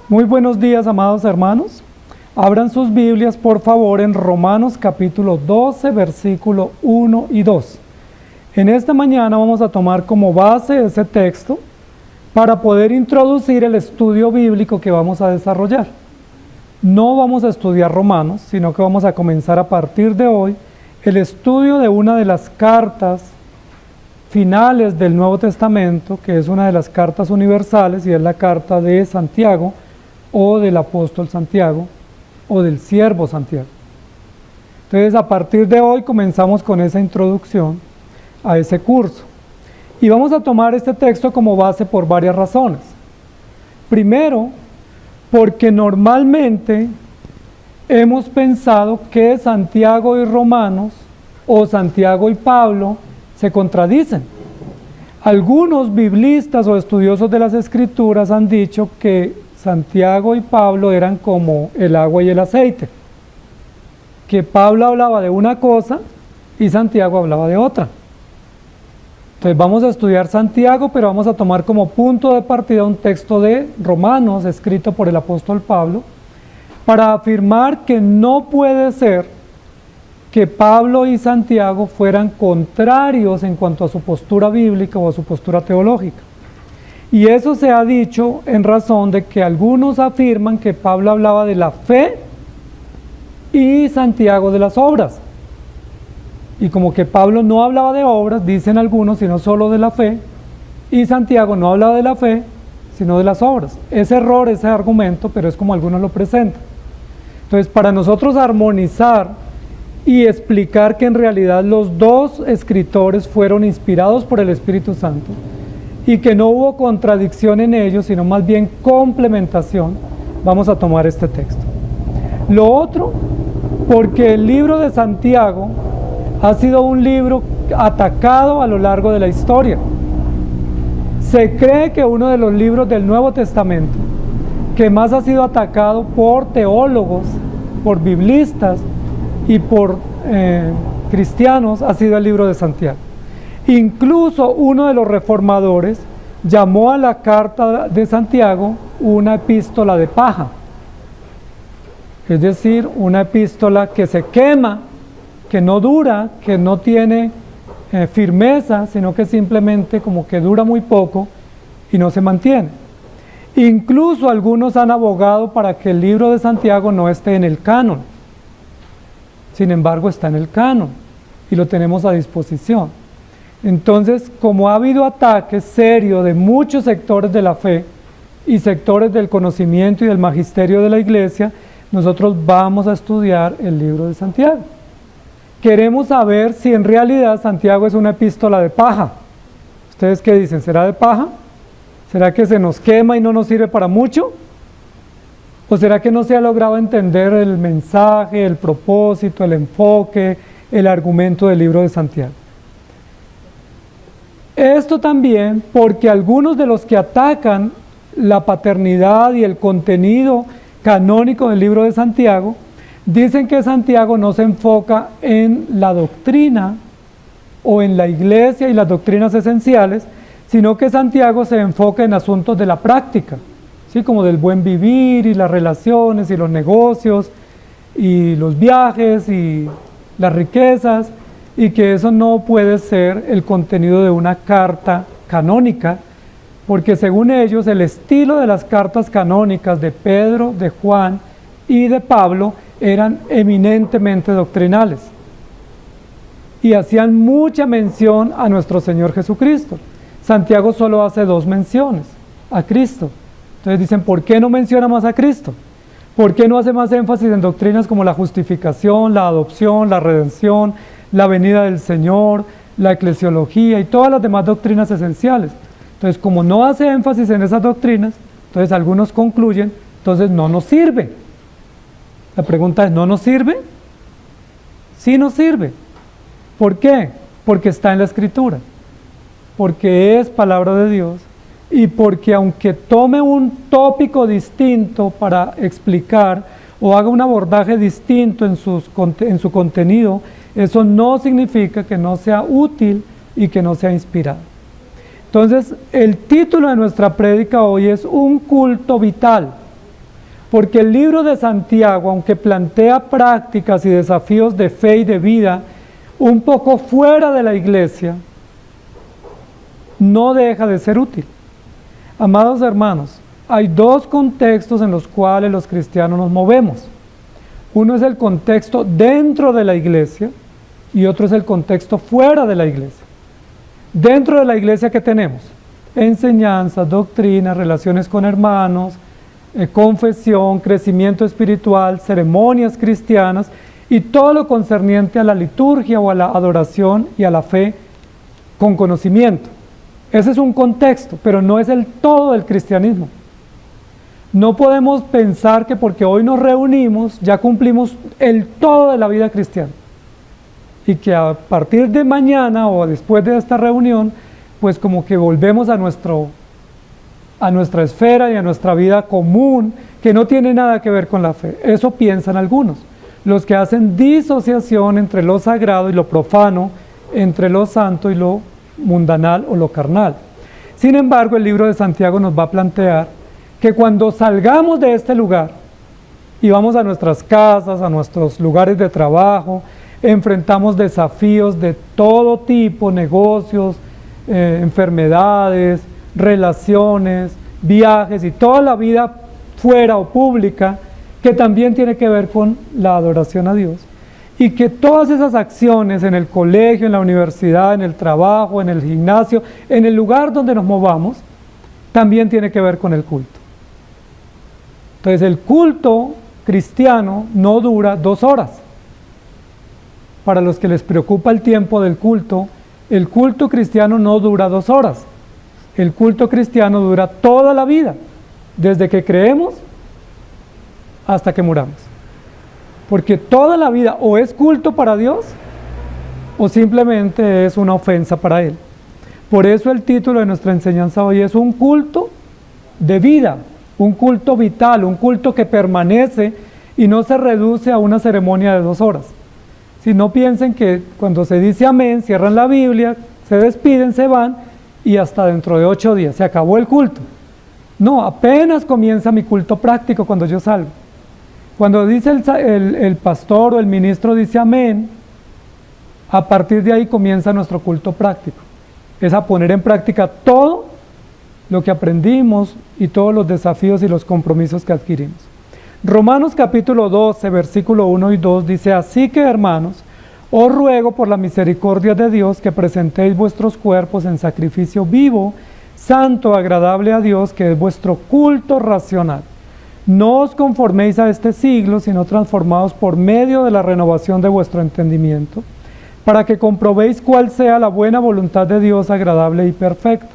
Muy buenos días, amados hermanos. Abran sus Biblias, por favor, en Romanos capítulo 12, versículo 1 y 2. En esta mañana vamos a tomar como base ese texto para poder introducir el estudio bíblico que vamos a desarrollar. No vamos a estudiar Romanos, sino que vamos a comenzar a partir de hoy el estudio de una de las cartas finales del Nuevo Testamento, que es una de las cartas universales y es la carta de Santiago, o del apóstol Santiago, o del siervo Santiago. Entonces, a partir de hoy comenzamos con esa introducción a ese curso. Y vamos a tomar este texto como base por varias razones. Primero, porque normalmente hemos pensado que Santiago y Romanos, o Santiago y Pablo, se contradicen. Algunos biblistas o estudiosos de las Escrituras han dicho que Santiago y Pablo eran como el agua y el aceite, que Pablo hablaba de una cosa y Santiago hablaba de otra. Entonces vamos a estudiar Santiago, pero vamos a tomar como punto de partida un texto de Romanos escrito por el apóstol Pablo, para afirmar que no puede ser que Pablo y Santiago fueran contrarios en cuanto a su postura bíblica o a su postura teológica. Y eso se ha dicho en razón de que algunos afirman que Pablo hablaba de la fe y Santiago de las obras. Y como que Pablo no hablaba de obras, dicen algunos, sino solo de la fe, y Santiago no hablaba de la fe, sino de las obras. Es error ese argumento, pero es como algunos lo presentan. Entonces, para nosotros armonizar y explicar que en realidad los dos escritores fueron inspirados por el Espíritu Santo, y que no hubo contradicción en ellos, sino más bien complementación, vamos a tomar este texto. Lo otro, porque el libro de Santiago ha sido un libro atacado a lo largo de la historia. Se cree que uno de los libros del Nuevo Testamento que más ha sido atacado por teólogos, por biblistas y por cristianos ha sido el libro de Santiago. Incluso uno de los reformadores llamó a la carta de Santiago una epístola de paja, es decir, una epístola que se quema, que no dura, que no tiene firmeza, sino que simplemente como que dura muy poco y no se mantiene. Incluso algunos han abogado para que el libro de Santiago no esté en el canon. Sin embargo, está en el canon y lo tenemos a disposición. Entonces, como ha habido ataques serios de muchos sectores de la fe y sectores del conocimiento y del magisterio de la iglesia, nosotros vamos a estudiar el libro de Santiago. Queremos saber si en realidad Santiago es una epístola de paja. ¿Ustedes qué dicen? ¿Será de paja? ¿Será que se nos quema y no nos sirve para mucho? ¿O será que no se ha logrado entender el mensaje, el propósito, el enfoque, el argumento del libro de Santiago? Esto también porque algunos de los que atacan la paternidad y el contenido canónico del libro de Santiago dicen que Santiago no se enfoca en la doctrina o en la iglesia y las doctrinas esenciales, sino que Santiago se enfoca en asuntos de la práctica, ¿sí? Como del buen vivir y las relaciones y los negocios y los viajes y las riquezas, y que eso no puede ser el contenido de una carta canónica, porque según ellos el estilo de las cartas canónicas de Pedro, de Juan y de Pablo eran eminentemente doctrinales y hacían mucha mención a nuestro Señor Jesucristo. Santiago solo hace 2 menciones a Cristo. Entonces dicen, ¿por qué no menciona más a Cristo? ¿Por qué no hace más énfasis en doctrinas como la justificación, la adopción, la redención, la venida del Señor, la eclesiología y todas las demás doctrinas esenciales? Entonces, como no hace énfasis en esas doctrinas, entonces algunos concluyen, entonces no nos sirve. La pregunta es, ¿no nos sirve? Sí nos sirve. ¿Por qué? Porque está en la Escritura, porque es palabra de Dios y porque aunque tome un tópico distinto para explicar o haga un abordaje distinto en su contenido, eso no significa que no sea útil y que no sea inspirado. Entonces, el título de nuestra prédica hoy es Un culto vital. porque el libro de Santiago, aunque plantea prácticas y desafíos de fe y de vida un poco fuera de la iglesia, no deja de ser útil. Amados hermanos, hay dos contextos en los cuales los cristianos nos movemos. Uno es el contexto dentro de la iglesia y otro es el contexto fuera de la iglesia. Dentro de la iglesia, ¿qué tenemos? Enseñanzas, doctrinas, relaciones con hermanos, confesión, crecimiento espiritual, ceremonias cristianas y todo lo concerniente a la liturgia o a la adoración y a la fe con conocimiento. Ese es un contexto, pero no es el todo del cristianismo. No podemos pensar que porque hoy nos reunimos ya cumplimos el todo de la vida cristiana y que a partir de mañana o después de esta reunión pues como que volvemos a nuestra esfera y a nuestra vida común que no tiene nada que ver con la fe. Eso piensan algunos, los que hacen disociación entre lo sagrado y lo profano, entre lo santo y lo mundanal o lo carnal. Sin embargo, el libro de Santiago nos va a plantear que cuando salgamos de este lugar y vamos a nuestras casas, a nuestros lugares de trabajo, enfrentamos desafíos de todo tipo, negocios, enfermedades, relaciones, viajes y toda la vida fuera o pública que también tiene que ver con la adoración a Dios. Y que todas esas acciones en el colegio, en la universidad, en el trabajo, en el gimnasio, en el lugar donde nos movamos, también tiene que ver con el culto. Entonces el culto cristiano no dura 2 horas. Para los que les preocupa el tiempo del culto, el culto cristiano no dura 2 horas. El culto cristiano dura toda la vida, desde que creemos hasta que muramos. Porque toda la vida o es culto para Dios o simplemente es una ofensa para Él. Por eso el título de nuestra enseñanza hoy es un culto de vida, un culto vital, un culto que permanece y no se reduce a una ceremonia de 2 horas. Si no piensen que cuando se dice amén, cierran la Biblia, se despiden, se van y hasta dentro de 8 días se acabó el culto. No, apenas comienza mi culto práctico cuando yo salgo. Cuando dice el pastor o el ministro dice amén, a partir de ahí comienza nuestro culto práctico. Es a poner en práctica todo lo que aprendimos y todos los desafíos y los compromisos que adquirimos. Romanos capítulo 12, versículo 1 y 2 dice: así que, hermanos, os ruego por la misericordia de Dios que presentéis vuestros cuerpos en sacrificio vivo, santo, agradable a Dios, que es vuestro culto racional. No os conforméis a este siglo, sino transformaos por medio de la renovación de vuestro entendimiento, para que comprobéis cuál sea la buena voluntad de Dios, agradable y perfecta.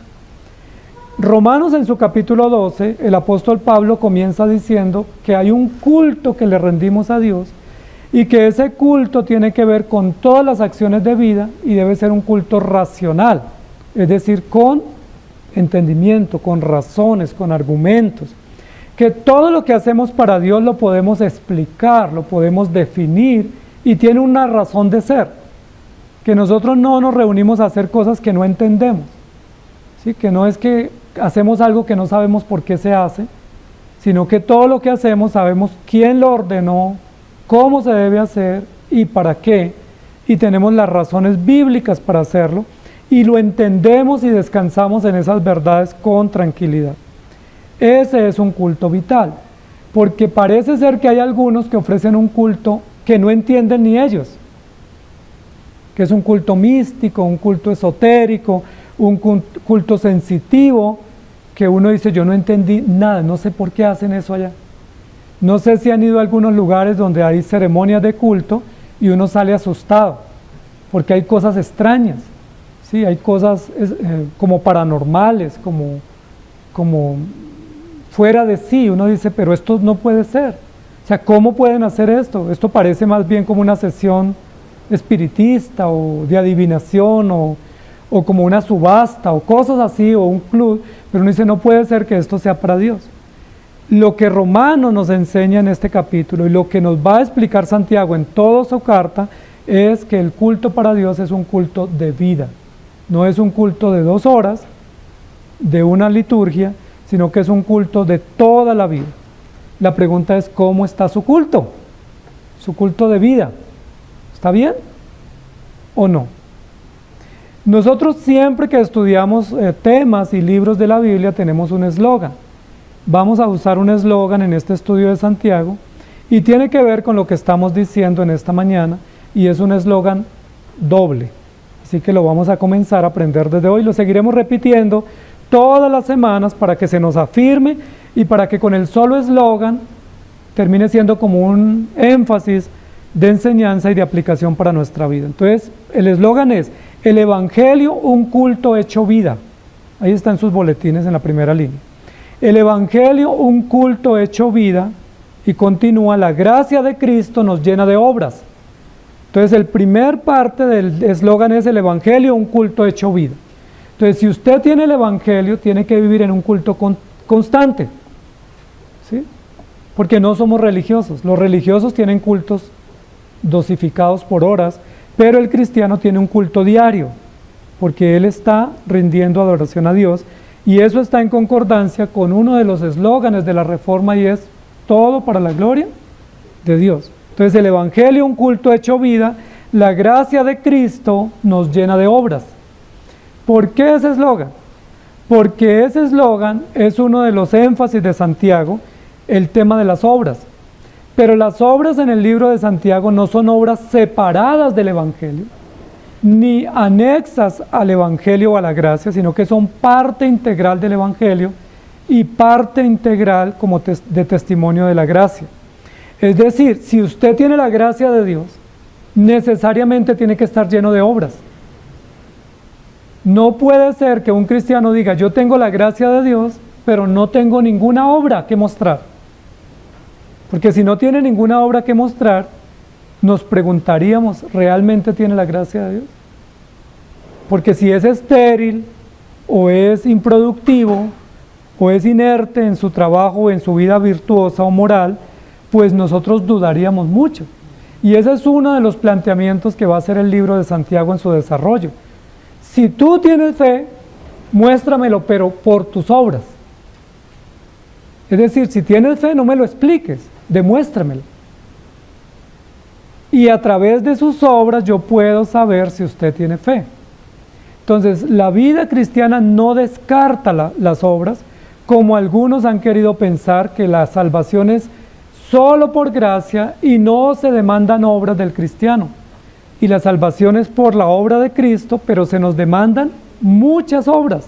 Romanos en su capítulo 12, el apóstol Pablo comienza diciendo que hay un culto que le rendimos a Dios y que ese culto tiene que ver con todas las acciones de vida y debe ser un culto racional, es decir, con entendimiento, con razones, con argumentos. Que todo lo que hacemos para Dios lo podemos explicar, lo podemos definir y tiene una razón de ser. Que nosotros no nos reunimos a hacer cosas que no entendemos. ¿Sí? Que no es que hacemos algo que no sabemos por qué se hace, sino que todo lo que hacemos sabemos quién lo ordenó, cómo se debe hacer y para qué. Y tenemos las razones bíblicas para hacerlo y lo entendemos y descansamos en esas verdades con tranquilidad. Ese es un culto vital, porque parece ser que hay algunos que ofrecen un culto que no entienden ni ellos, que es un culto místico, un culto esotérico, un culto sensitivo, que uno dice, yo no entendí nada, no sé por qué hacen eso allá. No sé si han ido a algunos lugares donde hay ceremonias de culto y uno sale asustado, porque hay cosas extrañas, ¿sí? Hay cosas como paranormales, como fuera de sí. Uno dice, pero esto no puede ser. O sea, ¿cómo pueden hacer esto? Esto parece más bien como una sesión espiritista o de adivinación o como una subasta o cosas así, o un club, pero uno dice, no puede ser que esto sea para Dios. Lo que Romanos nos enseña en este capítulo y lo que nos va a explicar Santiago en toda su carta es que el culto para Dios es un culto de vida, no es un culto de 2 horas, de una liturgia, sino que es un culto de toda la vida. La pregunta es, ¿cómo está su culto? Su culto de vida. ¿Está bien o no? Nosotros siempre que estudiamos temas y libros de la Biblia tenemos un eslogan. Vamos a usar un eslogan en este estudio de Santiago y tiene que ver con lo que estamos diciendo en esta mañana, y es un eslogan doble. Así que lo vamos a comenzar a aprender desde hoy. Lo seguiremos repitiendo todas las semanas para que se nos afirme y para que con el solo eslogan termine siendo como un énfasis de enseñanza y de aplicación para nuestra vida. Entonces, el eslogan es: el Evangelio, un culto hecho vida. Ahí está en sus boletines en la primera línea. El Evangelio, un culto hecho vida, y continúa: la gracia de Cristo nos llena de obras. Entonces, el primer parte del eslogan es: el Evangelio, un culto hecho vida. Entonces, si usted tiene el Evangelio, tiene que vivir en un culto constante, ¿sí? Porque no somos religiosos. Los religiosos tienen cultos dosificados por horas, pero el cristiano tiene un culto diario, porque él está rindiendo adoración a Dios, y eso está en concordancia con uno de los eslóganes de la Reforma, y es: todo para la gloria de Dios. Entonces, el Evangelio, un culto hecho vida, la gracia de Cristo nos llena de obras. ¿Por qué ese eslogan? Porque ese eslogan es uno de los énfasis de Santiago, el tema de las obras. Pero las obras en el libro de Santiago no son obras separadas del Evangelio, ni anexas al Evangelio o a la gracia, sino que son parte integral del Evangelio y parte integral como de testimonio de la gracia. Es decir, si usted tiene la gracia de Dios, necesariamente tiene que estar lleno de obras. No puede ser que un cristiano diga: yo tengo la gracia de Dios, pero no tengo ninguna obra que mostrar. Porque si no tiene ninguna obra que mostrar, nos preguntaríamos: ¿realmente tiene la gracia de Dios? Porque si es estéril, o es improductivo, o es inerte en su trabajo, o en su vida virtuosa o moral, pues nosotros dudaríamos mucho. Y ese es uno de los planteamientos que va a hacer el libro de Santiago en su desarrollo. Si tú tienes fe, muéstramelo, pero por tus obras. Es decir, si tienes fe, no me lo expliques, demuéstramelo. Y a través de sus obras yo puedo saber si usted tiene fe. Entonces, la vida cristiana no descarta las obras, como algunos han querido pensar que la salvación es solo por gracia y no se demandan obras del cristiano. Y la salvación es por la obra de Cristo, pero se nos demandan muchas obras.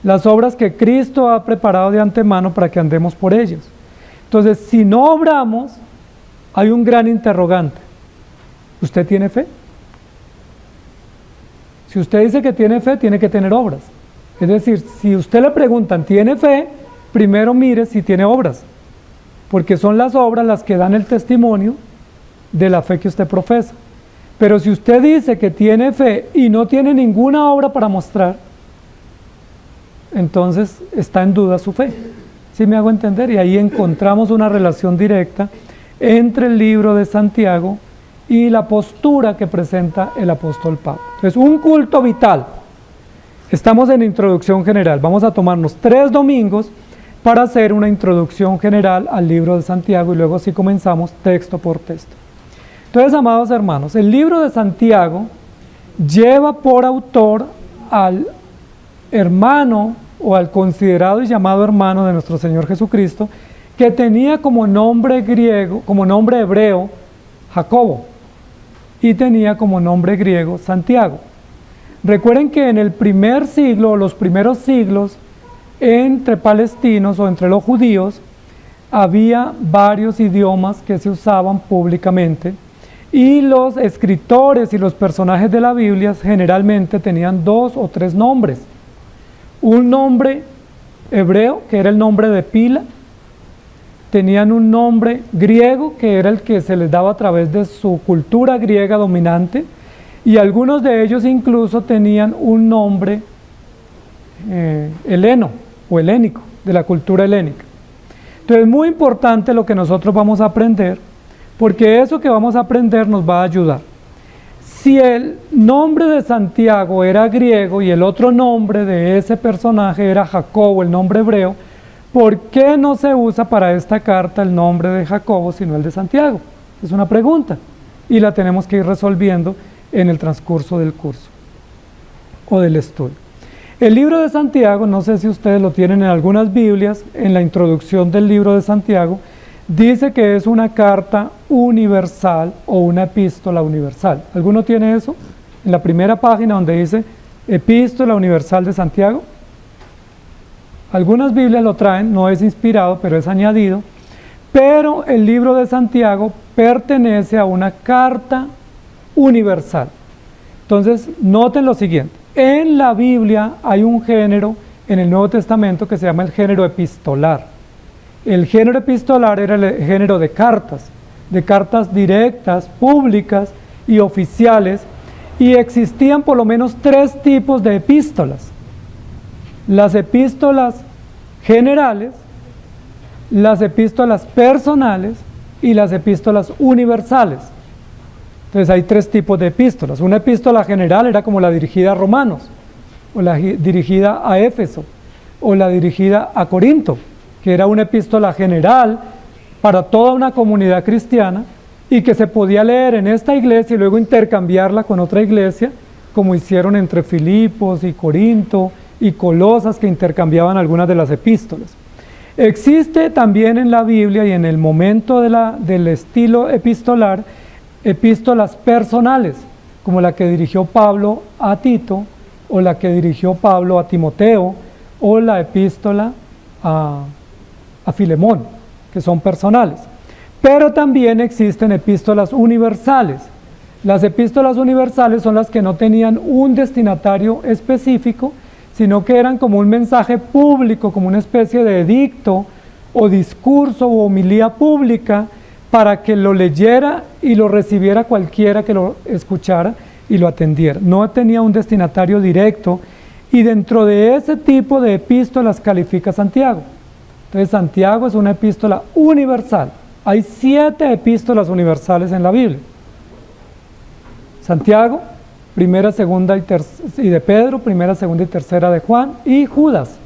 Las obras que Cristo ha preparado de antemano para que andemos por ellas. Entonces, si no obramos, hay un gran interrogante. ¿Usted tiene fe? Si usted dice que tiene fe, tiene que tener obras. Es decir, si usted le preguntan, ¿tiene fe? Primero mire si tiene obras, porque son las obras las que dan el testimonio de la fe que usted profesa. Pero si usted dice que tiene fe y no tiene ninguna obra para mostrar, entonces está en duda su fe. ¿Sí me hago entender? Y ahí encontramos una relación directa entre el libro de Santiago y la postura que presenta el apóstol Pablo. Entonces, un culto vital. Estamos en introducción general. Vamos a tomarnos 3 domingos para hacer una introducción general al libro de Santiago, y luego sí comenzamos texto por texto. Entonces, amados hermanos, el libro de Santiago lleva por autor al hermano, o al considerado y llamado hermano de nuestro Señor Jesucristo, que tenía como nombre griego, como nombre hebreo, Jacobo, y tenía como nombre griego Santiago. Recuerden que en el primer siglo, los primeros siglos, entre palestinos o entre los judíos, había varios idiomas que se usaban públicamente, y los escritores y los personajes de la Biblia generalmente tenían 2 o 3 nombres. Un nombre hebreo, que era el nombre de pila, tenían un nombre griego, que era el que se les daba a través de su cultura griega dominante, y algunos de ellos incluso tenían un nombre heleno o helénico, de la cultura helénica. Entonces es muy importante lo que nosotros vamos a aprender, porque eso que vamos a aprender nos va a ayudar. Si el nombre de Santiago era griego y el otro nombre de ese personaje era Jacobo, el nombre hebreo, ¿por qué no se usa para esta carta el nombre de Jacobo sino el de Santiago? Es una pregunta y la tenemos que ir resolviendo en el transcurso del curso o del estudio. El libro de Santiago, no sé si ustedes lo tienen en algunas Biblias, en la introducción del libro de Santiago, dice que es una carta universal o una epístola universal. ¿Alguno tiene eso? En la primera página donde dice Epístola Universal de Santiago. Algunas Biblias lo traen, no es inspirado, pero es añadido. Pero el libro de Santiago pertenece a una carta universal. Entonces, noten lo siguiente. En la Biblia hay un género en el Nuevo Testamento que se llama el género epistolar. El género epistolar era el género de cartas directas, públicas y oficiales, y existían por lo menos 3 tipos de epístolas. Las epístolas generales, las epístolas personales y las epístolas universales. Entonces hay 3 tipos de epístolas. Una epístola general era como la dirigida a Romanos, o la dirigida a Éfeso, o la dirigida a Corinto, que era una epístola general para toda una comunidad cristiana y que se podía leer en esta iglesia y luego intercambiarla con otra iglesia, como hicieron entre Filipos y Corinto y Colosas, que intercambiaban algunas de las epístolas. Existe también en la Biblia y en el momento del estilo epistolar, epístolas personales, como la que dirigió Pablo a Tito, o la que dirigió Pablo a Timoteo, o la epístola a Filemón, que son personales. Pero también existen epístolas universales. Las epístolas universales son las que no tenían un destinatario específico, sino que eran como un mensaje público, como una especie de edicto o discurso o homilía pública para que lo leyera y lo recibiera cualquiera que lo escuchara y lo atendiera. No tenía un destinatario directo, y dentro de ese tipo de epístolas califica Santiago. Entonces Santiago es una epístola universal. Hay 7 epístolas universales en la Biblia. Santiago, primera, segunda y de Pedro, primera, segunda y tercera de Juan, y Judas.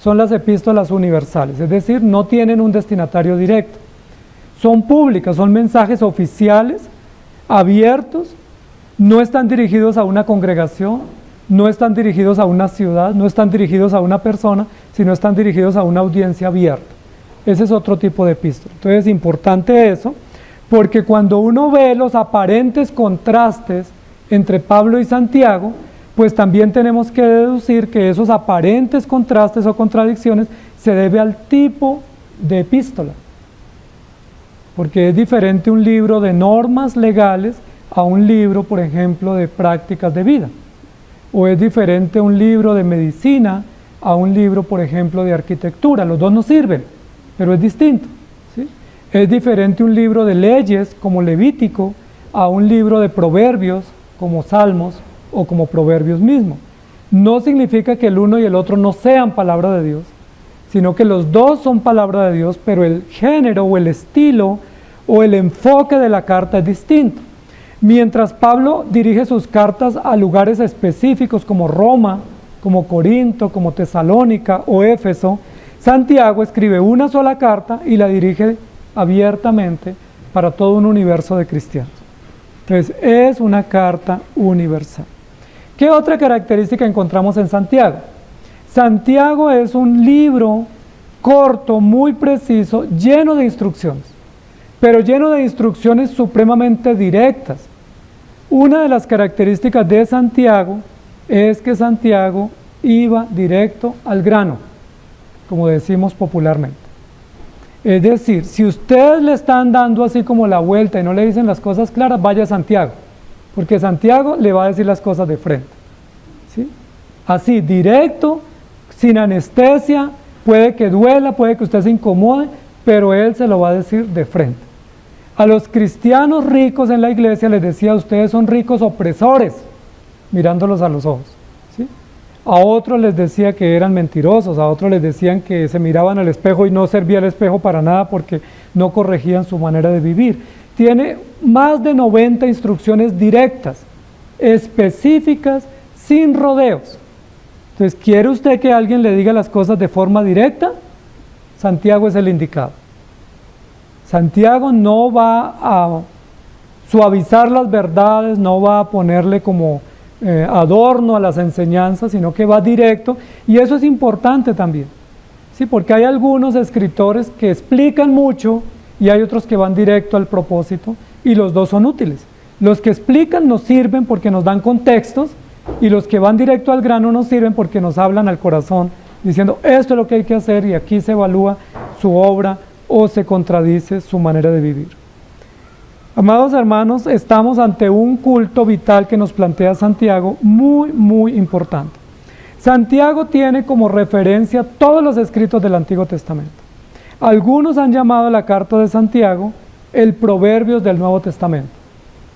Son las epístolas universales, es decir, no tienen un destinatario directo. Son públicas, son mensajes oficiales, abiertos, no están dirigidos a una congregación, no están dirigidos a una ciudad, no están dirigidos a una persona, sino están dirigidos a una audiencia abierta. Ese es otro tipo de epístola. Entonces es importante eso, porque cuando uno ve los aparentes contrastes entre Pablo y Santiago, pues también tenemos que deducir que esos aparentes contrastes o contradicciones se debe al tipo de epístola. Porque es diferente un libro de normas legales a un libro, por ejemplo, de prácticas de vida. O es diferente un libro de medicina a un libro, por ejemplo, de arquitectura. Los dos nos sirven, pero es distinto, ¿sí? Es diferente un libro de leyes, como Levítico, a un libro de proverbios, como Salmos o como Proverbios mismo. No significa que el uno y el otro no sean palabra de Dios, sino que los dos son palabra de Dios, pero el género o el estilo o el enfoque de la carta es distinto. Mientras Pablo dirige sus cartas a lugares específicos como Roma, como Corinto, como Tesalónica o Éfeso, Santiago escribe una sola carta y la dirige abiertamente para todo un universo de cristianos. Entonces, es una carta universal. ¿Qué otra característica encontramos en Santiago? Santiago es un libro corto, muy preciso, lleno de instrucciones, pero lleno de instrucciones supremamente directas. Una de las características de Santiago es que Santiago iba directo al grano, como decimos popularmente. Es decir, si ustedes le están dando así como la vuelta y no le dicen las cosas claras, vaya a Santiago, porque Santiago le va a decir las cosas de frente, ¿sí? Así, directo, sin anestesia, puede que duela, puede que usted se incomode, pero él se lo va a decir de frente. A los cristianos ricos en la iglesia les decía, ustedes son ricos opresores, mirándolos a los ojos, ¿sí? A otros les decía que eran mentirosos, a otros les decían que se miraban al espejo y no servía el espejo para nada porque no corregían su manera de vivir. Tiene más de 90 instrucciones directas, específicas, sin rodeos. Entonces, ¿quiere usted que alguien le diga las cosas de forma directa? Santiago es el indicado. Santiago no va a suavizar las verdades, no va a ponerle como adorno a las enseñanzas, sino que va directo, y eso es importante también, ¿sí? Porque hay algunos escritores que explican mucho y hay otros que van directo al propósito, y los dos son útiles. Los que explican nos sirven porque nos dan contextos, y los que van directo al grano nos sirven porque nos hablan al corazón, diciendo esto es lo que hay que hacer, y aquí se evalúa su obra o se contradice su manera de vivir. Amados hermanos, estamos ante un culto vital que nos plantea Santiago, muy importante. Santiago tiene como referencia todos los escritos del Antiguo Testamento. Algunos han llamado la carta de Santiago el Proverbios del Nuevo Testamento.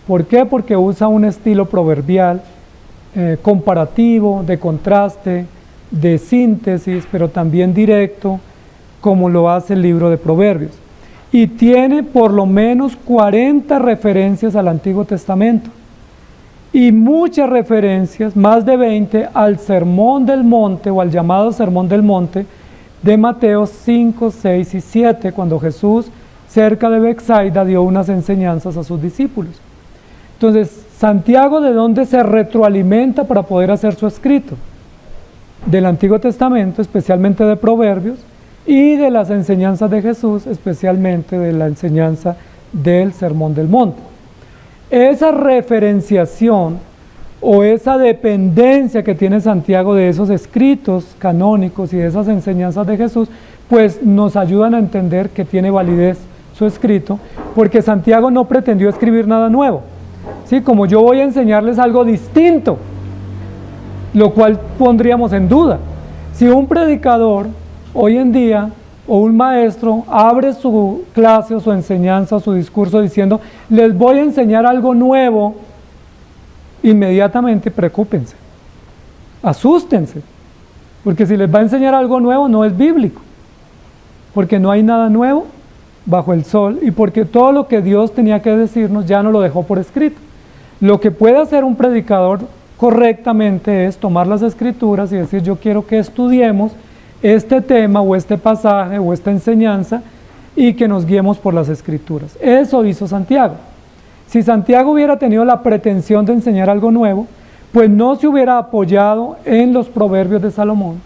¿Por qué? Porque usa un estilo proverbial, comparativo, de contraste, de síntesis, pero también directo, como lo hace el libro de Proverbios. Y tiene por lo menos 40 referencias al Antiguo Testamento y muchas referencias, más de 20, al Sermón del Monte o al llamado Sermón del Monte de Mateo 5, 6 y 7, cuando Jesús cerca de Betsaida dio unas enseñanzas a sus discípulos. Entonces, Santiago, ¿de dónde se retroalimenta para poder hacer su escrito? Del Antiguo Testamento, especialmente de Proverbios, y de las enseñanzas de Jesús, especialmente de la enseñanza del Sermón del Monte. Esa referenciación o esa dependencia que tiene Santiago de esos escritos canónicos y de esas enseñanzas de Jesús, pues nos ayudan a entender que tiene validez su escrito, porque Santiago no pretendió escribir nada nuevo. ¿Sí? Como yo voy a enseñarles algo distinto, lo cual pondríamos en duda. Si un predicador hoy en día, o un maestro, abre su clase o su enseñanza o su discurso diciendo, les voy a enseñar algo nuevo, inmediatamente preocúpense, asústense, porque si les va a enseñar algo nuevo no es bíblico, porque no hay nada nuevo bajo el sol y porque todo lo que Dios tenía que decirnos ya no lo dejó por escrito. Lo que puede hacer un predicador correctamente es tomar las escrituras y decir, yo quiero que estudiemos este tema o este pasaje o esta enseñanza y que nos guiemos por las escrituras. Eso hizo Santiago. Si Santiago hubiera tenido la pretensión de enseñar algo nuevo, pues no se hubiera apoyado en los proverbios de Salomón,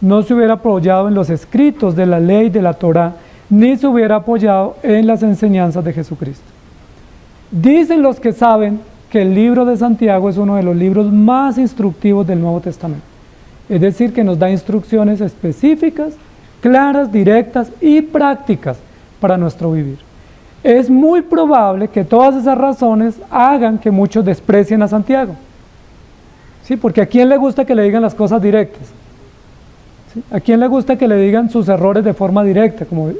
no se hubiera apoyado en los escritos de la ley de la Torá, ni se hubiera apoyado en las enseñanzas de Jesucristo. Dicen los que saben que el libro de Santiago es uno de los libros más instructivos del Nuevo Testamento. Es decir, que nos da instrucciones específicas, claras, directas y prácticas para nuestro vivir. Es muy probable que todas esas razones hagan que muchos desprecien a Santiago. ¿Sí? Porque ¿a quién le gusta que le digan las cosas directas? ¿Sí? ¿A quién le gusta que le digan sus errores de forma directa? Como,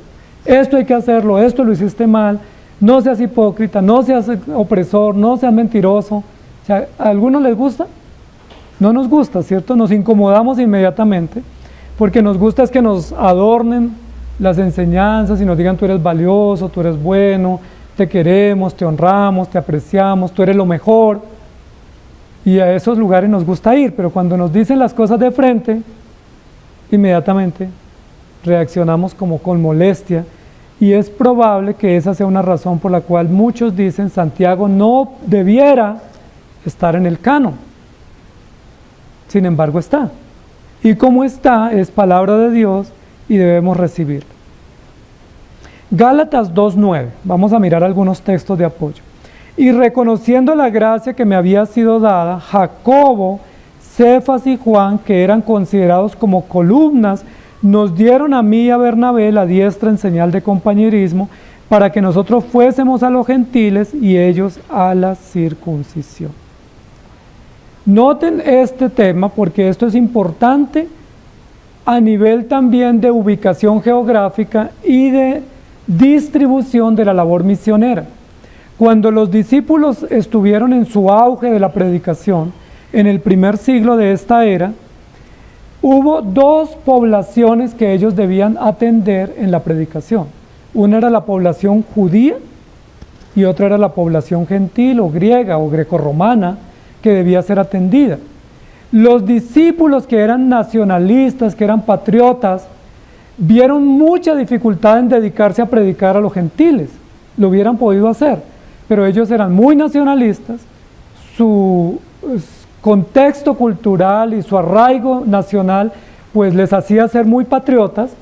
esto hay que hacerlo, esto lo hiciste mal, no seas hipócrita, no seas opresor, no seas mentiroso. O sea, ¿a algunos les gusta? No nos gusta, ¿cierto? Nos incomodamos inmediatamente, porque nos gusta es que nos adornen las enseñanzas y nos digan tú eres valioso, tú eres bueno, te queremos, te honramos, te apreciamos, tú eres lo mejor. Y a esos lugares nos gusta ir, pero cuando nos dicen las cosas de frente, inmediatamente reaccionamos como con molestia, y es probable que esa sea una razón por la cual muchos dicen Santiago no debiera estar en el canon. Sin embargo está, y como está, es palabra de Dios y debemos recibirla. Gálatas 2:9, vamos a mirar algunos textos de apoyo. Y reconociendo la gracia que me había sido dada, Jacobo, Cefas y Juan, que eran considerados como columnas, nos dieron a mí y a Bernabé la diestra en señal de compañerismo, para que nosotros fuésemos a los gentiles y ellos a la circuncisión. Noten este tema porque esto es importante a nivel también de ubicación geográfica y de distribución de la labor misionera. Cuando los discípulos estuvieron en su auge de la predicación, en el primer siglo de esta era, hubo dos poblaciones que ellos debían atender en la predicación. Una era la población judía y otra era la población gentil o griega o grecorromana, que debía ser atendida. Los discípulos que eran nacionalistas, que eran patriotas, vieron mucha dificultad en dedicarse a predicar a los gentiles. Lo hubieran podido hacer, pero ellos eran muy nacionalistas, su contexto cultural y su arraigo nacional pues les hacía ser muy patriotas,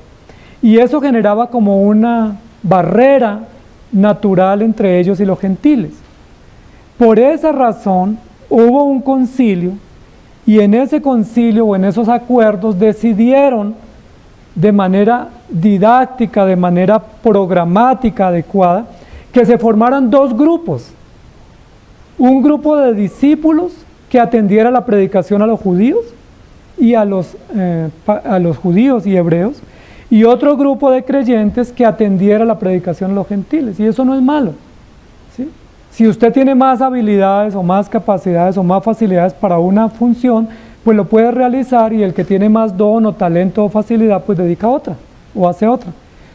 y eso generaba como una barrera natural entre ellos y los gentiles. Por esa razón hubo un concilio, y en ese concilio o en esos acuerdos decidieron de manera didáctica, de manera programática adecuada, que se formaran dos grupos. Un grupo de discípulos que atendiera la predicación a los judíos y a los judíos y hebreos, y otro grupo de creyentes que atendiera la predicación a los gentiles. Y eso no es malo, ¿sí? Si usted tiene más habilidades o más capacidades o más facilidades para una función, pues lo puede realizar, y el que tiene más don o talento o facilidad, pues dedica otra o hace otra.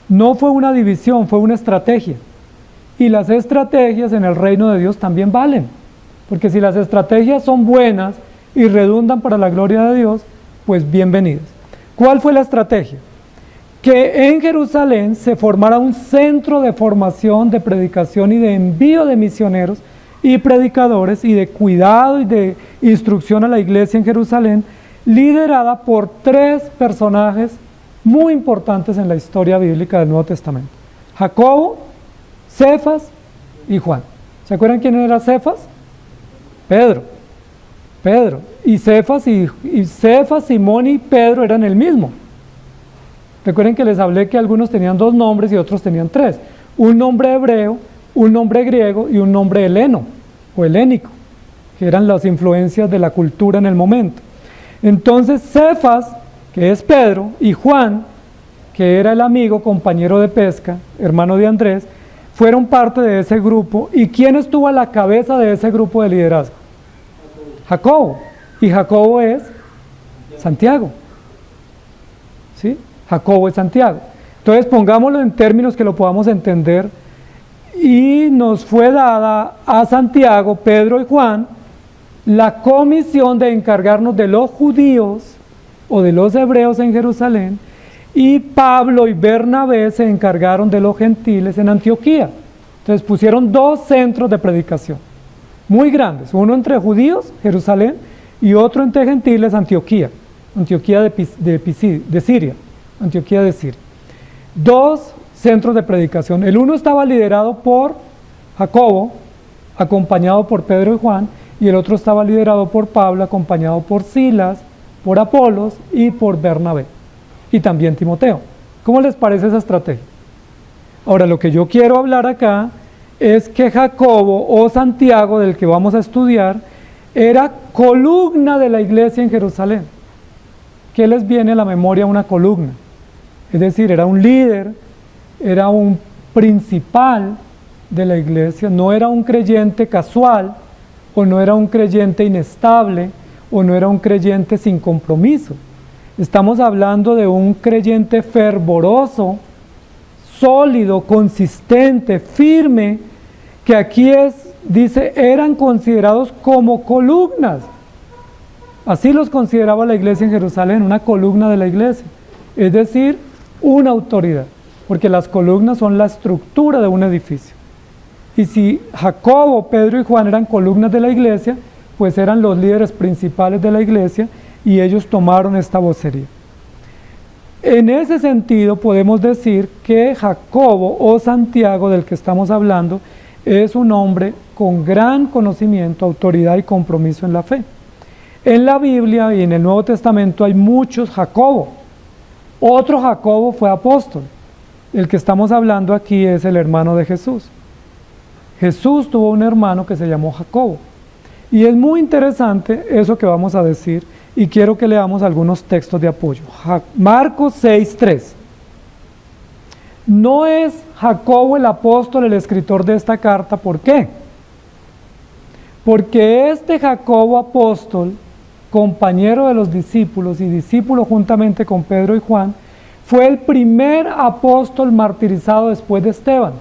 No fue una división, fue una estrategia. Y las estrategias en el reino de Dios también valen, porque si las estrategias son buenas y redundan para la gloria de Dios, pues bienvenidas. ¿Cuál fue la estrategia? Que en Jerusalén se formara un centro de formación, de predicación y de envío de misioneros y predicadores, y de cuidado y de instrucción a la iglesia en Jerusalén, liderada por tres personajes muy importantes en la historia bíblica del Nuevo Testamento: Jacobo, Cefas y Juan. ¿Se acuerdan quién era Cefas? Pedro. Y Cefas, Simón y Pedro eran el mismo. Recuerden que les hablé que algunos tenían dos nombres y otros tenían tres: un nombre hebreo, un nombre griego y un nombre heleno o helénico, que eran las influencias de la cultura en el momento. Entonces Cefas, que es Pedro, y Juan, que era el amigo, compañero de pesca, hermano de Andrés, fueron parte de ese grupo. ¿Y quién estuvo a la cabeza de ese grupo de liderazgo? Jacobo. Y Jacobo es Santiago, ¿sí? Jacobo es Santiago. Entonces pongámoslo en términos que lo podamos entender. Y nos fue dada a Santiago, Pedro y Juan la comisión de encargarnos de los judíos o de los hebreos en Jerusalén, y Pablo y Bernabé se encargaron de los gentiles en Antioquía. Entonces pusieron dos centros de predicación muy grandes, uno entre judíos, Jerusalén, y otro entre gentiles, Antioquía de Siria. Antioquía de Siria. Dos centros de predicación. El uno estaba liderado por Jacobo, acompañado por Pedro y Juan, y el otro estaba liderado por Pablo, acompañado por Silas, por Apolos y por Bernabé, y también Timoteo. ¿Cómo les parece esa estrategia? Ahora, lo que yo quiero hablar acá es que Jacobo o Santiago, del que vamos a estudiar, era columna de la iglesia en Jerusalén. ¿Qué les viene a la memoria una columna? Es decir, era un líder, era un principal de la iglesia, no era un creyente casual, o no era un creyente inestable, o no era un creyente sin compromiso. Estamos hablando de un creyente fervoroso, sólido, consistente, firme, que aquí dice, eran considerados como columnas. Así los consideraba la iglesia en Jerusalén, una columna de la iglesia, es decir, una autoridad, porque las columnas son la estructura de un edificio. Y si Jacobo, Pedro y Juan eran columnas de la iglesia, pues eran los líderes principales de la iglesia, y ellos tomaron esta vocería. En ese sentido podemos decir que Jacobo o Santiago, del que estamos hablando, es un hombre con gran conocimiento, autoridad y compromiso en la fe. En la Biblia y en el Nuevo Testamento hay muchos Jacobo. Otro Jacobo fue apóstol. El que estamos hablando aquí es el hermano de Jesús. Jesús tuvo un hermano que se llamó Jacobo. Y es muy interesante eso que vamos a decir, y quiero que leamos algunos textos de apoyo. Marcos 6:3. No es Jacobo el apóstol el escritor de esta carta. ¿Por qué? Porque este Jacobo apóstol, compañero de los discípulos y discípulo juntamente con Pedro y Juan, fue el primer apóstol martirizado después de Esteban.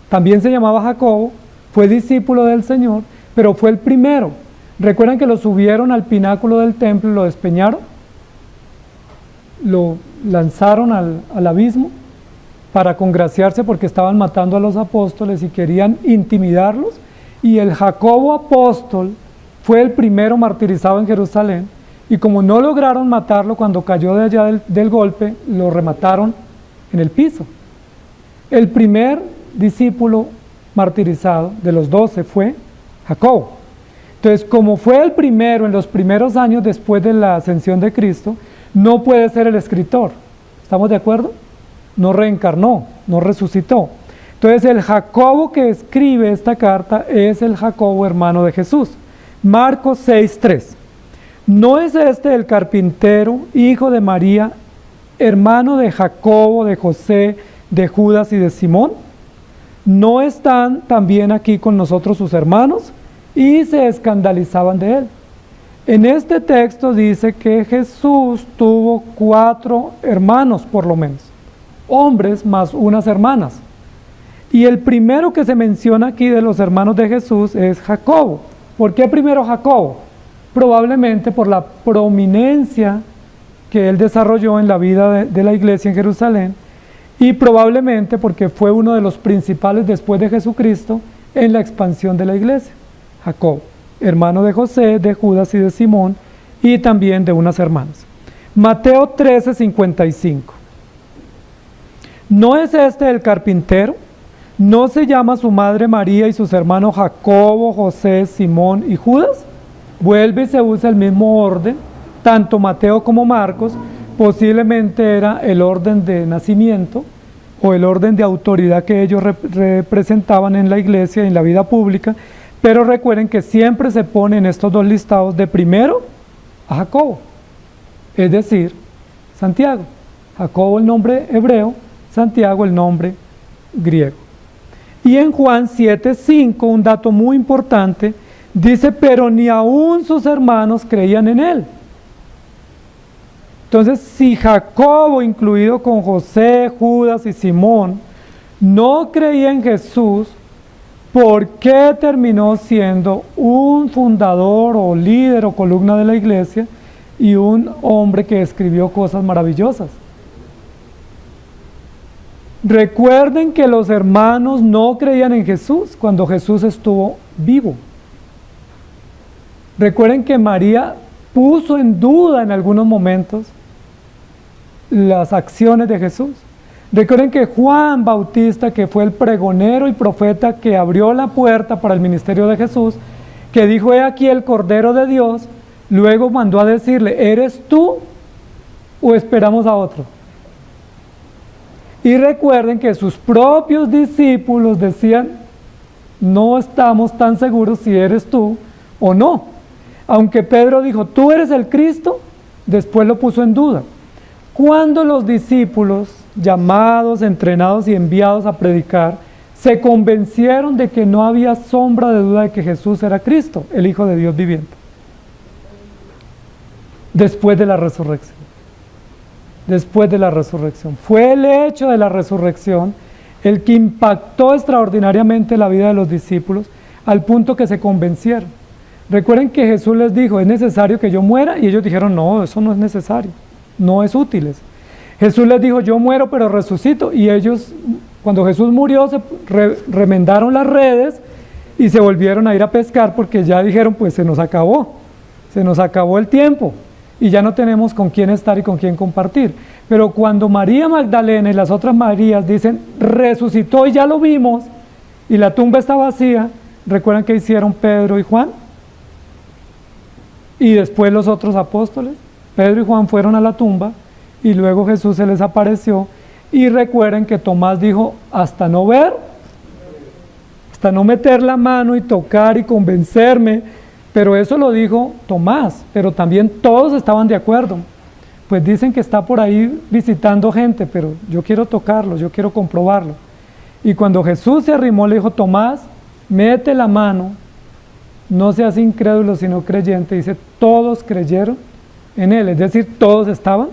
También se llamaba Jacobo, fue discípulo del Señor, pero fue el primero. ¿Recuerdan que lo subieron al pináculo del templo y lo despeñaron? lo lanzaron al abismo para congraciarse porque estaban matando a los apóstoles y querían intimidarlos, y el Jacobo apóstol fue el primero martirizado en Jerusalén, y como no lograron matarlo cuando cayó de allá del golpe, lo remataron en el piso. El primer discípulo martirizado de los 12 fue Jacobo. Entonces, como fue el primero en los primeros años después de la ascensión de Cristo, no puede ser el escritor. ¿Estamos de acuerdo? No reencarnó, no resucitó. Entonces, el Jacobo que escribe esta carta es el Jacobo hermano de Jesús. Marcos 6:3. ¿No es este el carpintero, hijo de María, hermano de Jacobo, de José, de Judas y de Simón? ¿No están también aquí con nosotros sus hermanos? Y se escandalizaban de él. En este texto dice que Jesús tuvo 4 hermanos por lo menos, hombres más unas hermanas. Y el primero que se menciona aquí de los hermanos de Jesús es Jacobo. ¿Por qué primero Jacobo? Probablemente por la prominencia que él desarrolló en la vida de la iglesia en Jerusalén, y probablemente porque fue uno de los principales después de Jesucristo en la expansión de la iglesia. Jacob, hermano de José, de Judas y de Simón, y también de unas hermanas. Mateo 13:55. ¿No es este el carpintero? ¿No se llama su madre María y sus hermanos Jacobo, José, Simón y Judas? Vuelve y se usa el mismo orden, tanto Mateo como Marcos. Posiblemente era el orden de nacimiento o el orden de autoridad que ellos representaban en la iglesia y en la vida pública, pero recuerden que siempre se pone en estos dos listados de primero a Jacobo, es decir, Santiago. Jacobo el nombre hebreo, Santiago el nombre griego. Y en Juan 7:5, un dato muy importante, dice, pero ni aún sus hermanos creían en él. Entonces, si Jacobo, incluido con José, Judas y Simón, no creía en Jesús, ¿por qué terminó siendo un fundador o líder o columna de la iglesia y un hombre que escribió cosas maravillosas? Recuerden que los hermanos no creían en Jesús cuando Jesús estuvo vivo. Recuerden que María puso en duda en algunos momentos las acciones de Jesús. Recuerden que Juan Bautista, que fue el pregonero y profeta que abrió la puerta para el ministerio de Jesús, que dijo, he aquí el Cordero de Dios, luego mandó a decirle, ¿eres tú o esperamos a otro? Y recuerden que sus propios discípulos decían, no estamos tan seguros si eres tú o no. Aunque Pedro dijo, tú eres el Cristo, después lo puso en duda. Cuando los discípulos, llamados, entrenados y enviados a predicar, se convencieron de que no había sombra de duda de que Jesús era Cristo, el Hijo de Dios viviente, después de la resurrección. Después de la resurrección. Fue el hecho de la resurrección el que impactó extraordinariamente la vida de los discípulos, al punto que se convencieron. Recuerden que Jesús les dijo, ¿es necesario que yo muera? Y ellos dijeron, no, eso no es necesario, no es útil. Jesús les dijo, yo muero pero resucito. Y ellos, cuando Jesús murió, se remendaron las redes y se volvieron a ir a pescar porque ya dijeron, pues se nos acabó el tiempo y ya no tenemos con quién estar y con quién compartir. Pero cuando María Magdalena y las otras Marías dicen, resucitó y ya lo vimos, y la tumba está vacía, ¿recuerdan qué hicieron Pedro y Juan? Y después los otros apóstoles, Pedro y Juan fueron a la tumba y luego Jesús se les apareció, y recuerden que Tomás dijo, hasta no ver, hasta no meter la mano y tocar y convencerme, pero eso lo dijo Tomás, pero también todos estaban de acuerdo. Pues dicen que está por ahí visitando gente, pero yo quiero tocarlo, yo quiero comprobarlo. Y cuando Jesús se arrimó, le dijo, Tomás, mete la mano, no seas incrédulo sino creyente. Dice, todos creyeron en él, es decir, todos estaban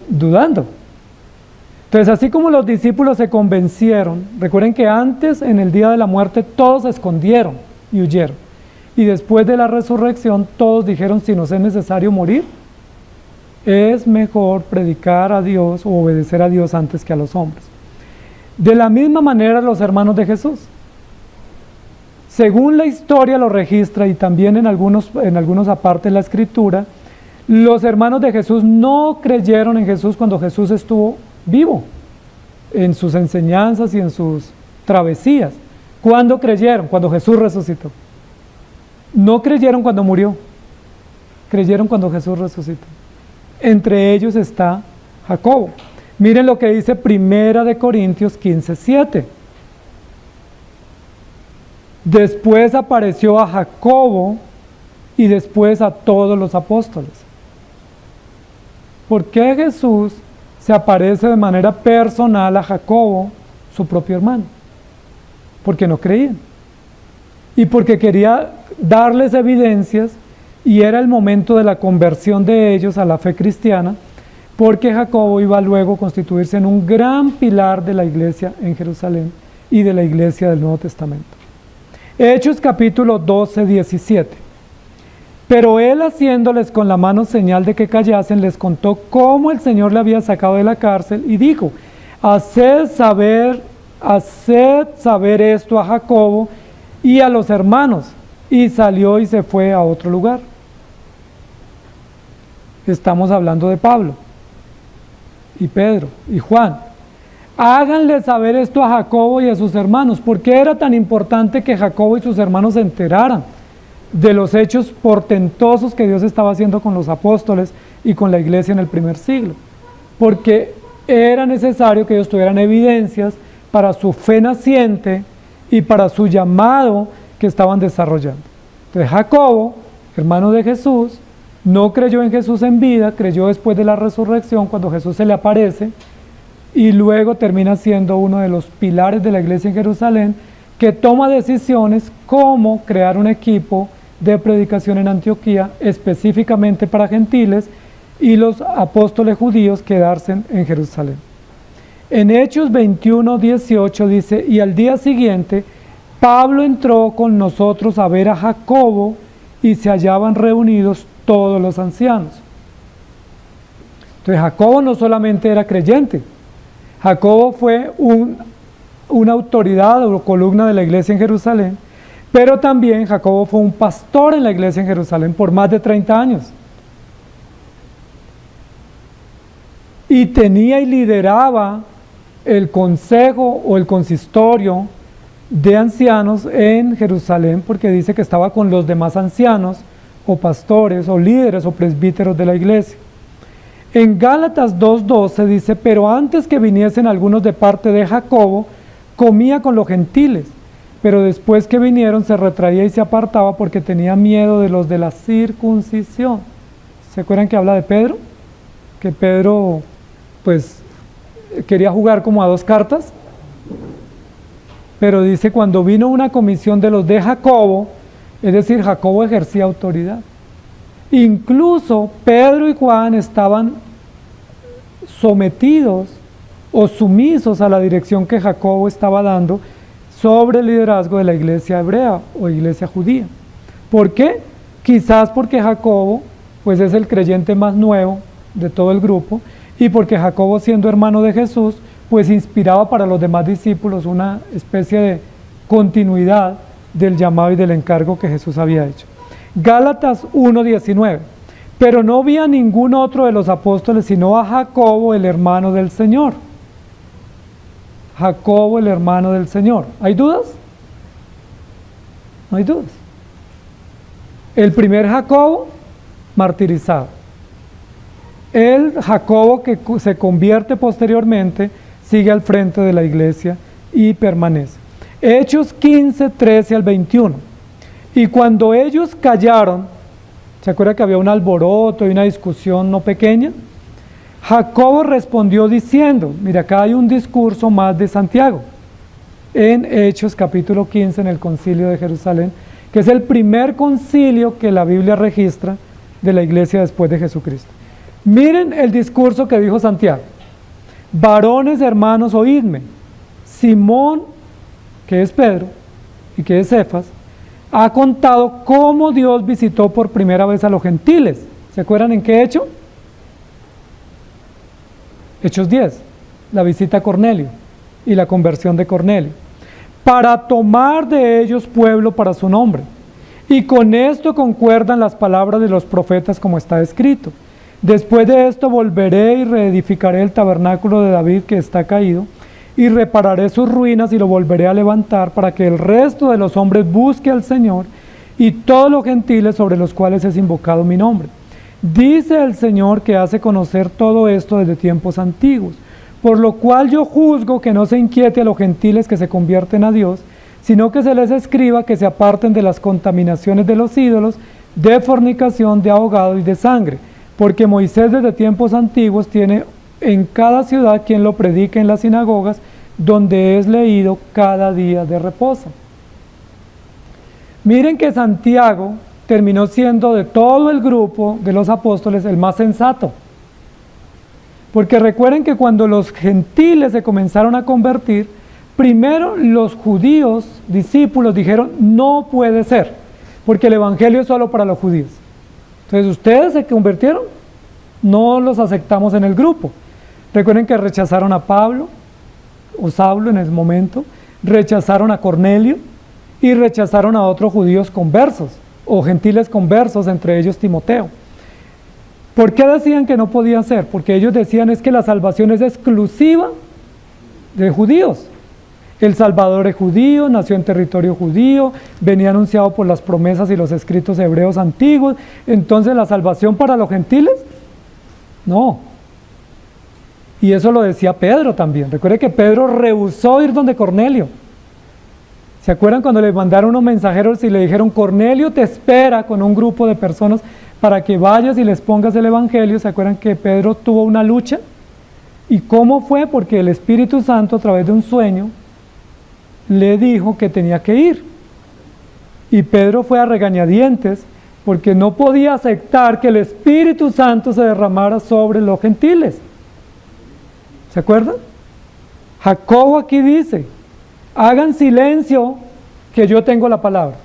dudando. Entonces, así como los discípulos se convencieron, recuerden que antes, en el día de la muerte, todos se escondieron y huyeron. Y después de la resurrección, todos dijeron, si nos es necesario morir, es mejor predicar a Dios o obedecer a Dios antes que a los hombres. De la misma manera los hermanos de Jesús. Según la historia lo registra y también en algunos apartes de la Escritura, los hermanos de Jesús no creyeron en Jesús cuando Jesús estuvo vivo, en sus enseñanzas y en sus travesías. ¿Cuándo creyeron? Cuando Jesús resucitó. No creyeron cuando murió, creyeron cuando Jesús resucitó. Entre ellos está Jacobo. Miren lo que dice 1 Corintios 15:7. Después apareció a Jacobo y después a todos los apóstoles. ¿Por qué Jesús se aparece de manera personal a Jacobo, su propio hermano? Porque no creían. Y porque quería darles evidencias y era el momento de la conversión de ellos a la fe cristiana, porque Jacobo iba luego a constituirse en un gran pilar de la iglesia en Jerusalén y de la iglesia del Nuevo Testamento. Hechos capítulo 12, 17. Pero él, haciéndoles con la mano señal de que callasen, les contó cómo el Señor le había sacado de la cárcel y dijo: haced saber esto a Jacobo y a los hermanos. Y salió y se fue a otro lugar. Estamos hablando de Pablo y Pedro y Juan. Háganle saber esto a Jacobo y a sus hermanos. ¿Por qué era tan importante que Jacobo y sus hermanos se enteraran de los hechos portentosos que Dios estaba haciendo con los apóstoles y con la iglesia en el primer siglo? Porque era necesario que ellos tuvieran evidencias para su fe naciente y para su llamado que estaban desarrollando. Entonces Jacobo, hermano de Jesús, no creyó en Jesús en vida, creyó después de la resurrección cuando Jesús se le aparece, y luego termina siendo uno de los pilares de la iglesia en Jerusalén, que toma decisiones como crear un equipo de predicación en Antioquía específicamente para gentiles y los apóstoles judíos quedarse en Jerusalén. En Hechos 21, 18 dice: y al día siguiente Pablo entró con nosotros a ver a Jacobo y se hallaban reunidos todos los ancianos. Entonces Jacobo no solamente era creyente, Jacobo fue una autoridad o columna de la iglesia en Jerusalén, pero también Jacobo fue un pastor en la iglesia en Jerusalén por más de 30 años. Y tenía y lideraba el consejo o el consistorio de ancianos en Jerusalén, porque dice que estaba con los demás ancianos o pastores o líderes o presbíteros de la iglesia. En Gálatas 2:12 dice: pero antes que viniesen algunos de parte de Jacobo, comía con los gentiles, pero después que vinieron se retraía y se apartaba porque tenía miedo de los de la circuncisión. ¿Se acuerdan que habla de Pedro? Que Pedro pues quería jugar como a dos cartas, pero dice: cuando vino una comisión de los de Jacobo, es decir, Jacobo ejercía autoridad. Incluso Pedro y Juan estaban sometidos o sumisos a la dirección que Jacobo estaba dando sobre el liderazgo de la iglesia hebrea o iglesia judía. ¿Por qué? Quizás porque Jacobo pues es el creyente más nuevo de todo el grupo, y porque Jacobo, siendo hermano de Jesús, pues inspiraba para los demás discípulos una especie de continuidad del llamado y del encargo que Jesús había hecho. Gálatas 1:19. Pero no vi a ningún otro de los apóstoles, sino a Jacobo, el hermano del Señor. Jacobo, el hermano del Señor. ¿Hay dudas? No hay dudas. El primer Jacobo, martirizado. El Jacobo que se convierte posteriormente, sigue al frente de la iglesia y permanece. Hechos 15, 13 al 21. Y cuando ellos callaron, ¿se acuerda que había un alboroto y una discusión no pequeña? Jacobo respondió diciendo, mira, acá hay un discurso más de Santiago, en Hechos capítulo 15, en el concilio de Jerusalén, que es el primer concilio que la Biblia registra de la iglesia después de Jesucristo. Miren el discurso que dijo Santiago: varones hermanos, oídme. Simón, que es Pedro y que es Cefas, ha contado cómo Dios visitó por primera vez a los gentiles. ¿Se acuerdan en qué hecho? Hechos 10, la visita a Cornelio y la conversión de Cornelio, para tomar de ellos pueblo para su nombre. Y con esto concuerdan las palabras de los profetas como está escrito. Después de esto volveré y reedificaré el tabernáculo de David que está caído, y repararé sus ruinas y lo volveré a levantar para que el resto de los hombres busque al Señor y todos los gentiles sobre los cuales es invocado mi nombre. Dice el Señor que hace conocer todo esto desde tiempos antiguos, por lo cual yo juzgo que no se inquiete a los gentiles que se convierten a Dios, sino que se les escriba que se aparten de las contaminaciones de los ídolos, de fornicación, de ahogado y de sangre, porque Moisés desde tiempos antiguos tiene en cada ciudad quien lo predique en las sinagogas, donde es leído cada día de reposo. Miren que Santiago terminó siendo de todo el grupo de los apóstoles el más sensato. Porque recuerden que cuando los gentiles se comenzaron a convertir, primero los judíos, discípulos, dijeron, no puede ser, porque el evangelio es solo para los judíos. Entonces, ¿ustedes se convirtieron? No los aceptamos en el grupo. Recuerden que rechazaron a Pablo, o Saulo en ese momento, rechazaron a Cornelio y rechazaron a otros judíos conversos, o gentiles conversos, entre ellos Timoteo. ¿Por qué decían que no podían ser? Porque ellos decían es que la salvación es exclusiva de judíos. El Salvador es judío, nació en territorio judío, venía anunciado por las promesas y los escritos hebreos antiguos. Entonces, ¿la salvación para los gentiles? No. Y eso lo decía Pedro también. Recuerde que Pedro rehusó ir donde Cornelio. ¿Se acuerdan cuando le mandaron unos mensajeros y le dijeron, Cornelio te espera con un grupo de personas para que vayas y les pongas el evangelio? ¿Se acuerdan que Pedro tuvo una lucha? ¿Y cómo fue? Porque el Espíritu Santo a través de un sueño le dijo que tenía que ir. Y Pedro fue a regañadientes porque no podía aceptar que el Espíritu Santo se derramara sobre los gentiles. ¿Se acuerdan? Jacobo aquí dice, hagan silencio que yo tengo la palabra.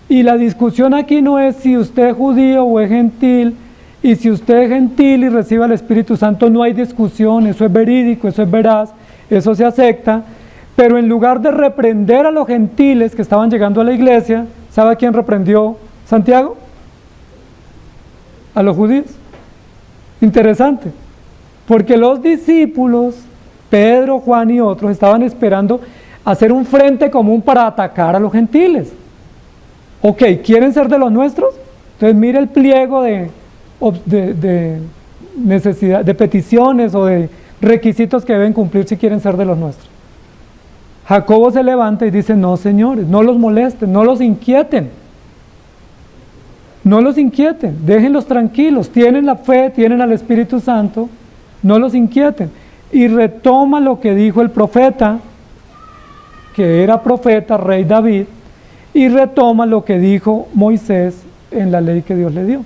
Y la discusión aquí no es si usted es judío o es gentil, y si usted es gentil y recibe el Espíritu Santo, no hay discusión, eso es verídico, eso es veraz, eso se acepta. Pero en lugar de reprender a los gentiles que estaban llegando a la iglesia, ¿sabe a quién reprendió Santiago? A los judíos. Interesante, porque los discípulos, Pedro, Juan y otros, estaban esperando hacer un frente común para atacar a los gentiles. Ok, ¿quieren ser de los nuestros? Entonces mire el pliego de necesidad, de peticiones o de requisitos que deben cumplir si quieren ser de los nuestros. Jacobo se levanta y dice, no señores, no los molesten, no los inquieten. No los inquieten, déjenlos tranquilos, tienen la fe, tienen al Espíritu Santo, no los inquieten. Y retoma lo que dijo el profeta, que era profeta, rey David, y retoma lo que dijo Moisés en la ley que Dios le dio.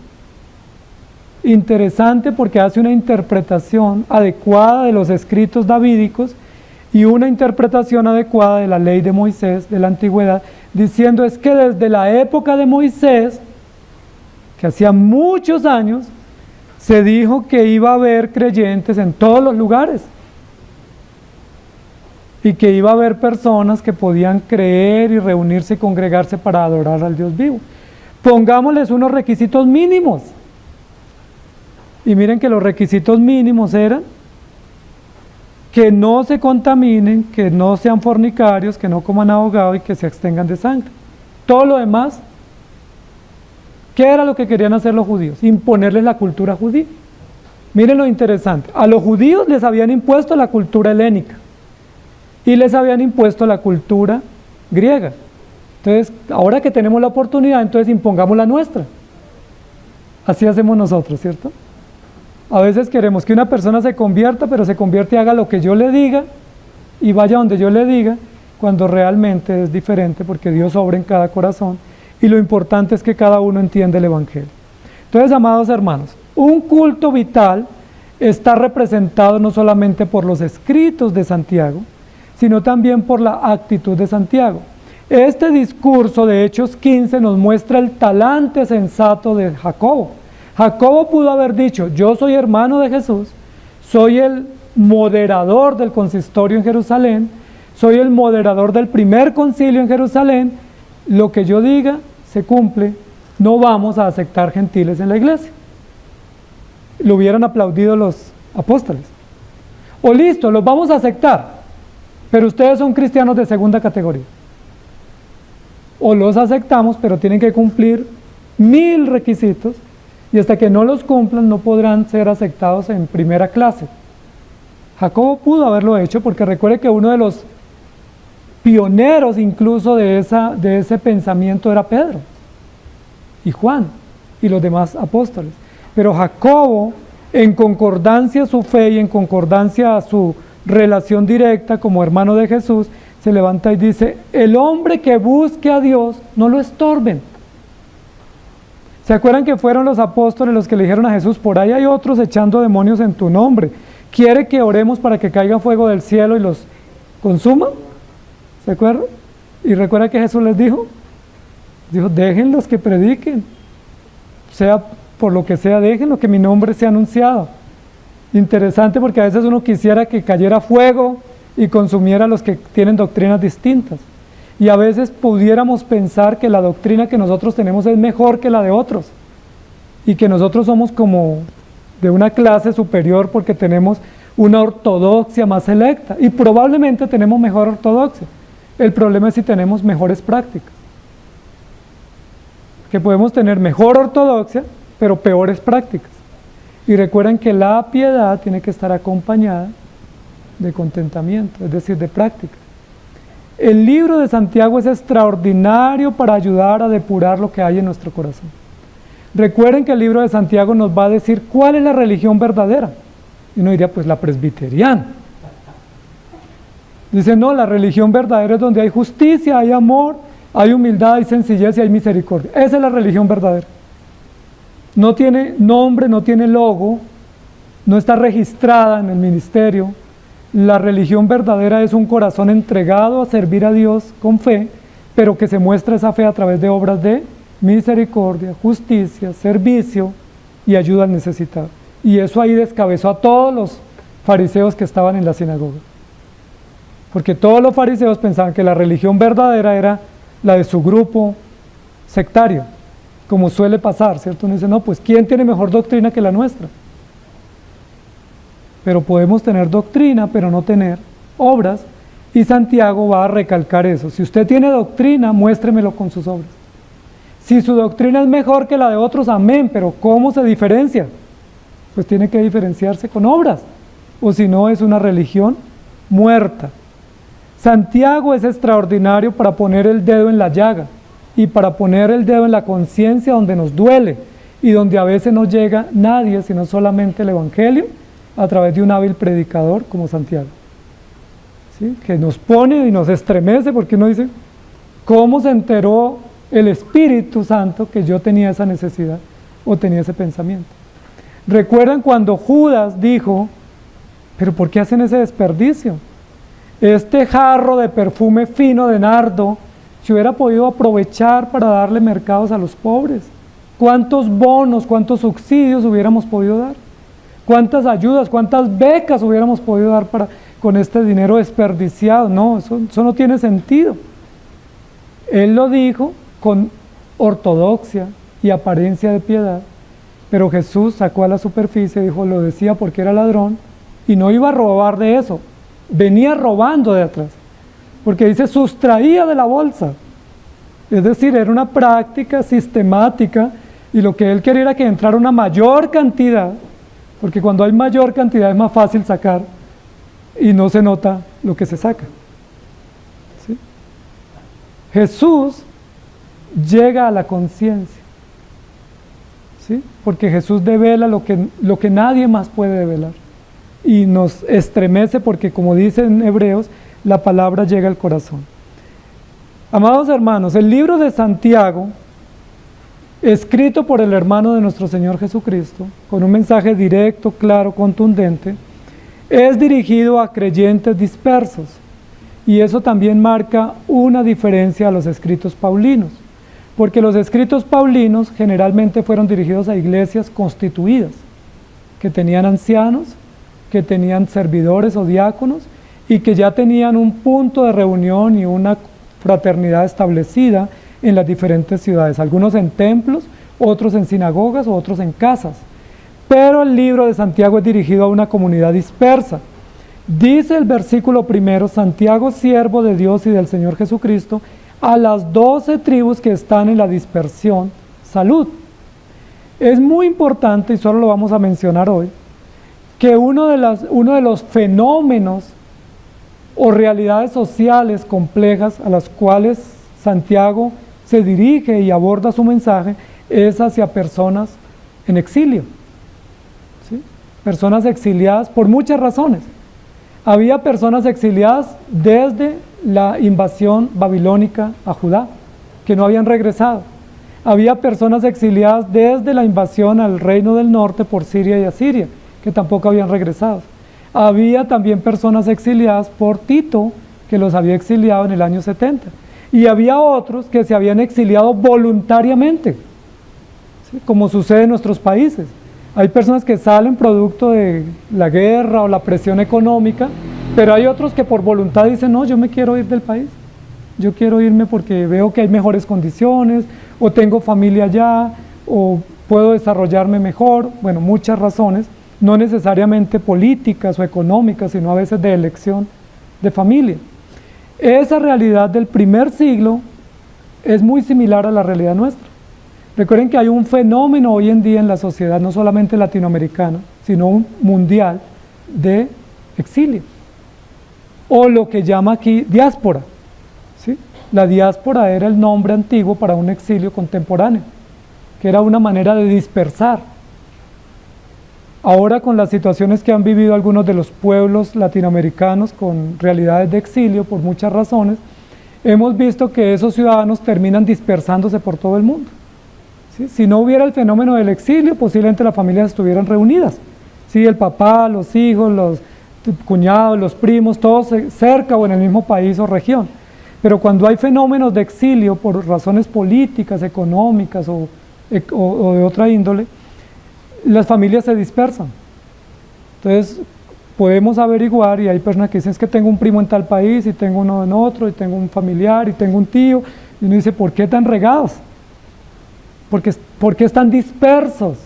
Interesante porque hace una interpretación adecuada de los escritos davídicos y una interpretación adecuada de la ley de Moisés, de la antigüedad, diciendo es que desde la época de Moisés, que hacía muchos años, se dijo que iba a haber creyentes en todos los lugares y que iba a haber personas que podían creer y reunirse y congregarse para adorar al Dios vivo. Pongámosles unos requisitos mínimos. Y miren que los requisitos mínimos eran que no se contaminen, que no sean fornicarios, que no coman ahogado y que se abstengan de sangre. Todo lo demás, ¿qué era lo que querían hacer los judíos? Imponerles la cultura judía. Miren lo interesante, a los judíos les habían impuesto la cultura helénica y les habían impuesto la cultura griega. Entonces, ahora que tenemos la oportunidad, entonces impongamos la nuestra. Así hacemos nosotros, ¿cierto? A veces queremos que una persona se convierta, pero se convierte y haga lo que yo le diga y vaya donde yo le diga, cuando realmente es diferente porque Dios obra en cada corazón y lo importante es que cada uno entienda el Evangelio. Entonces, amados hermanos, un culto vital está representado no solamente por los escritos de Santiago, sino también por la actitud de Santiago. Este discurso de Hechos 15 nos muestra el talante sensato de Jacobo. Jacobo pudo haber dicho, yo soy hermano de Jesús, soy el moderador del consistorio en Jerusalén, soy el moderador del primer concilio en Jerusalén, lo que yo diga se cumple, no vamos a aceptar gentiles en la iglesia. Lo hubieran aplaudido los apóstoles. O listo, los vamos a aceptar, pero ustedes son cristianos de segunda categoría. O los aceptamos, pero tienen que cumplir 1000 requisitos, y hasta que no los cumplan no podrán ser aceptados en primera clase. Jacobo pudo haberlo hecho, porque recuerde que uno de los pioneros incluso de ese pensamiento era Pedro y Juan y los demás apóstoles. Pero Jacobo, en concordancia a su fe y en concordancia a su relación directa como hermano de Jesús, se levanta y dice: el hombre que busque a Dios, no lo estorben. ¿Se acuerdan que fueron los apóstoles los que le dijeron a Jesús: por ahí hay otros echando demonios en tu nombre, ¿quiere que oremos para que caiga fuego del cielo y los consuma? ¿Se acuerdan? Y recuerda que Jesús les dijo, déjenlos que prediquen, sea por lo que sea, déjenlo, que mi nombre sea anunciado. Interesante, porque a veces uno quisiera que cayera fuego y consumiera a los que tienen doctrinas distintas, y a veces pudiéramos pensar que la doctrina que nosotros tenemos es mejor que la de otros, y que nosotros somos como de una clase superior porque tenemos una ortodoxia más selecta, y probablemente tenemos mejor ortodoxia. El problema es si tenemos mejores prácticas, que podemos tener mejor ortodoxia, pero peores prácticas. Y recuerden que la piedad tiene que estar acompañada de contentamiento, es decir, de práctica. El libro de Santiago es extraordinario para ayudar a depurar lo que hay en nuestro corazón. Recuerden que el libro de Santiago nos va a decir cuál es la religión verdadera. Y uno diría, pues la presbiteriana. Dice, no, la religión verdadera es donde hay justicia, hay amor, hay humildad, hay sencillez y hay misericordia. Esa es la religión verdadera. No tiene nombre, no tiene logo, no está registrada en el ministerio. La religión verdadera es un corazón entregado a servir a Dios con fe, pero que se muestra esa fe a través de obras de misericordia, justicia, servicio y ayuda al necesitado. Y eso ahí descabezó a todos los fariseos que estaban en la sinagoga. Porque todos los fariseos pensaban que la religión verdadera era la de su grupo sectario, como suele pasar, ¿cierto? Uno dice, no, pues ¿quién tiene mejor doctrina que la nuestra? Pero podemos tener doctrina, pero no tener obras, y Santiago va a recalcar eso. Si usted tiene doctrina, muéstremelo con sus obras. Si su doctrina es mejor que la de otros, amén, pero ¿cómo se diferencia? Pues tiene que diferenciarse con obras, o si no es una religión muerta. Santiago es extraordinario para poner el dedo en la llaga y para poner el dedo en la conciencia donde nos duele y donde a veces no llega nadie, sino solamente el Evangelio a través de un hábil predicador como Santiago, ¿sí? Que nos pone y nos estremece, porque uno dice, ¿cómo se enteró el Espíritu Santo que yo tenía esa necesidad o tenía ese pensamiento? ¿Recuerdan cuando Judas dijo, pero por qué hacen ese desperdicio? Este jarro de perfume fino de nardo se hubiera podido aprovechar para darle mercados a los pobres. ¿Cuántos bonos, cuántos subsidios hubiéramos podido dar? ¿Cuántas ayudas, cuántas becas hubiéramos podido dar con este dinero desperdiciado? No, eso no tiene sentido. Él lo dijo con ortodoxia y apariencia de piedad, pero Jesús sacó a la superficie y dijo, lo decía porque era ladrón y no iba a robar de eso, venía robando de atrás, porque dice sustraía de la bolsa, es decir, era una práctica sistemática, y lo que él quería era que entrara una mayor cantidad, porque cuando hay mayor cantidad es más fácil sacar y no se nota lo que se saca, ¿sí? Jesús llega a la conciencia, ¿sí? Porque Jesús devela lo que nadie más puede develar, y nos estremece porque, como dice en Hebreos, la palabra llega al corazón. Amados hermanos, el libro de Santiago, escrito por el hermano de nuestro Señor Jesucristo, con un mensaje directo, claro, contundente, es dirigido a creyentes dispersos, y eso también marca una diferencia a los escritos paulinos, porque los escritos paulinos generalmente fueron dirigidos a iglesias constituidas, que tenían ancianos, que tenían servidores o diáconos y que ya tenían un punto de reunión y una fraternidad establecida en las diferentes ciudades, algunos en templos, otros en sinagogas o otros en casas. Pero el libro de Santiago es dirigido a una comunidad dispersa. Dice el versículo primero: Santiago, siervo de Dios y del Señor Jesucristo, a las 12 tribus que están en la dispersión, salud. Es muy importante, y solo lo vamos a mencionar hoy, que uno de los fenómenos o realidades sociales complejas a las cuales Santiago se dirige y aborda su mensaje es hacia personas en exilio, ¿sí? Personas exiliadas por muchas razones. Había personas exiliadas desde la invasión babilónica a Judá, que no habían regresado. Había personas exiliadas desde la invasión al reino del norte por Siria y Asiria, que tampoco habían regresado. Había también personas exiliadas por Tito, que los había exiliado en el año 70. Y había otros que se habían exiliado voluntariamente, ¿sí? Como sucede en nuestros países. Hay personas que salen producto de la guerra o la presión económica, pero hay otros que por voluntad dicen: no, yo me quiero ir del país. Yo quiero irme porque veo que hay mejores condiciones, o tengo familia allá, o puedo desarrollarme mejor. Bueno, muchas razones, no necesariamente políticas o económicas, sino a veces de elección de familia. Esa realidad del primer siglo es muy similar a la realidad nuestra. Recuerden que hay un fenómeno hoy en día en la sociedad, no solamente latinoamericana, sino mundial, de exilio, o lo que llama aquí diáspora, ¿sí? La diáspora era el nombre antiguo para un exilio contemporáneo, que era una manera de dispersar. Ahora, con las situaciones que han vivido algunos de los pueblos latinoamericanos con realidades de exilio por muchas razones, hemos visto que esos ciudadanos terminan dispersándose por todo el mundo, ¿sí? Si no hubiera el fenómeno del exilio, posiblemente las familias estuvieran reunidas, ¿sí? El papá, los hijos, los cuñados, los primos, todos cerca o en el mismo país o región. Pero cuando hay fenómenos de exilio por razones políticas, económicas o de otra índole, las familias se dispersan. Entonces podemos averiguar, y hay personas que dicen: es que tengo un primo en tal país, y tengo uno en otro, y tengo un familiar, y tengo un tío, y uno dice: ¿por qué tan regados? ¿Por qué están dispersos?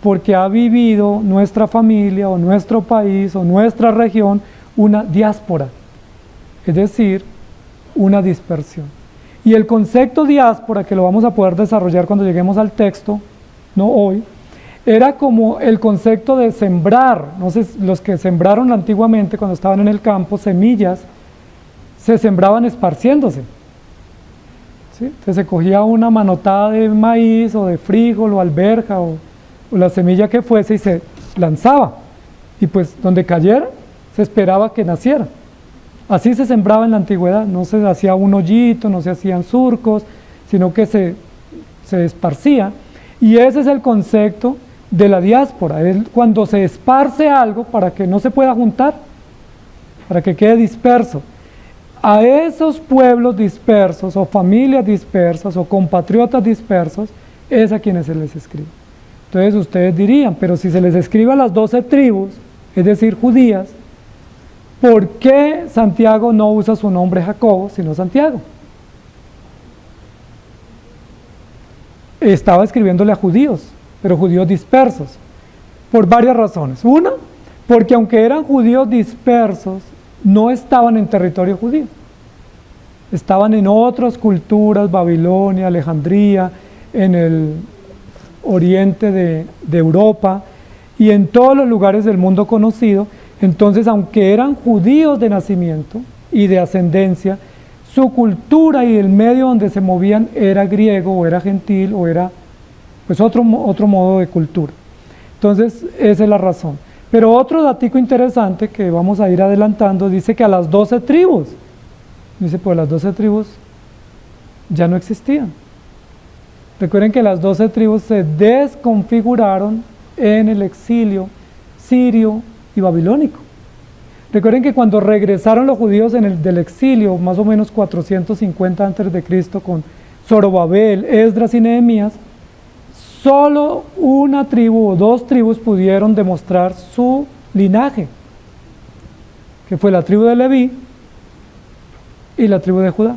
Porque ha vivido nuestra familia, o nuestro país, o nuestra región, una diáspora, es decir, una dispersión. Y el concepto diáspora, que lo vamos a poder desarrollar cuando lleguemos al texto, no hoy, era como el concepto de sembrar. No sé, los que sembraron antiguamente cuando estaban en el campo, semillas, se sembraban esparciéndose, ¿sí? Entonces se cogía una manotada de maíz o de frijol o alberja o la semilla que fuese y se lanzaba, y pues donde cayera se esperaba que naciera. Así se sembraba en la antigüedad, no se hacía un hoyito, no se hacían surcos, sino que se esparcía. Y ese es el concepto de la diáspora, es cuando se esparce algo para que no se pueda juntar, para que quede disperso. A esos pueblos dispersos, o familias dispersas, o compatriotas dispersos, es a quienes se les escribe. Entonces ustedes dirían: pero si se les escribe a las 12 tribus, es decir, judías, ¿por qué Santiago no usa su nombre Jacobo, sino Santiago? Estaba escribiéndole a judíos, pero judíos dispersos, por varias razones. Una, porque aunque eran judíos dispersos, no estaban en territorio judío. Estaban en otras culturas: Babilonia, Alejandría, en el oriente de Europa y en todos los lugares del mundo conocido. Entonces, aunque eran judíos de nacimiento y de ascendencia, su cultura y el medio donde se movían era griego, o era gentil, o era pues otro modo de cultura. Entonces, esa es la razón. Pero otro datico interesante que vamos a ir adelantando, dice que a las 12 tribus, dice: pues las 12 tribus ya no existían. Recuerden que las 12 tribus se desconfiguraron en el exilio sirio y babilónico. Recuerden que cuando regresaron los judíos del exilio, más o menos 450 a.C., con Zorobabel, Esdras y Nehemías, solo una tribu o dos tribus pudieron demostrar su linaje, que fue la tribu de Leví y la tribu de Judá.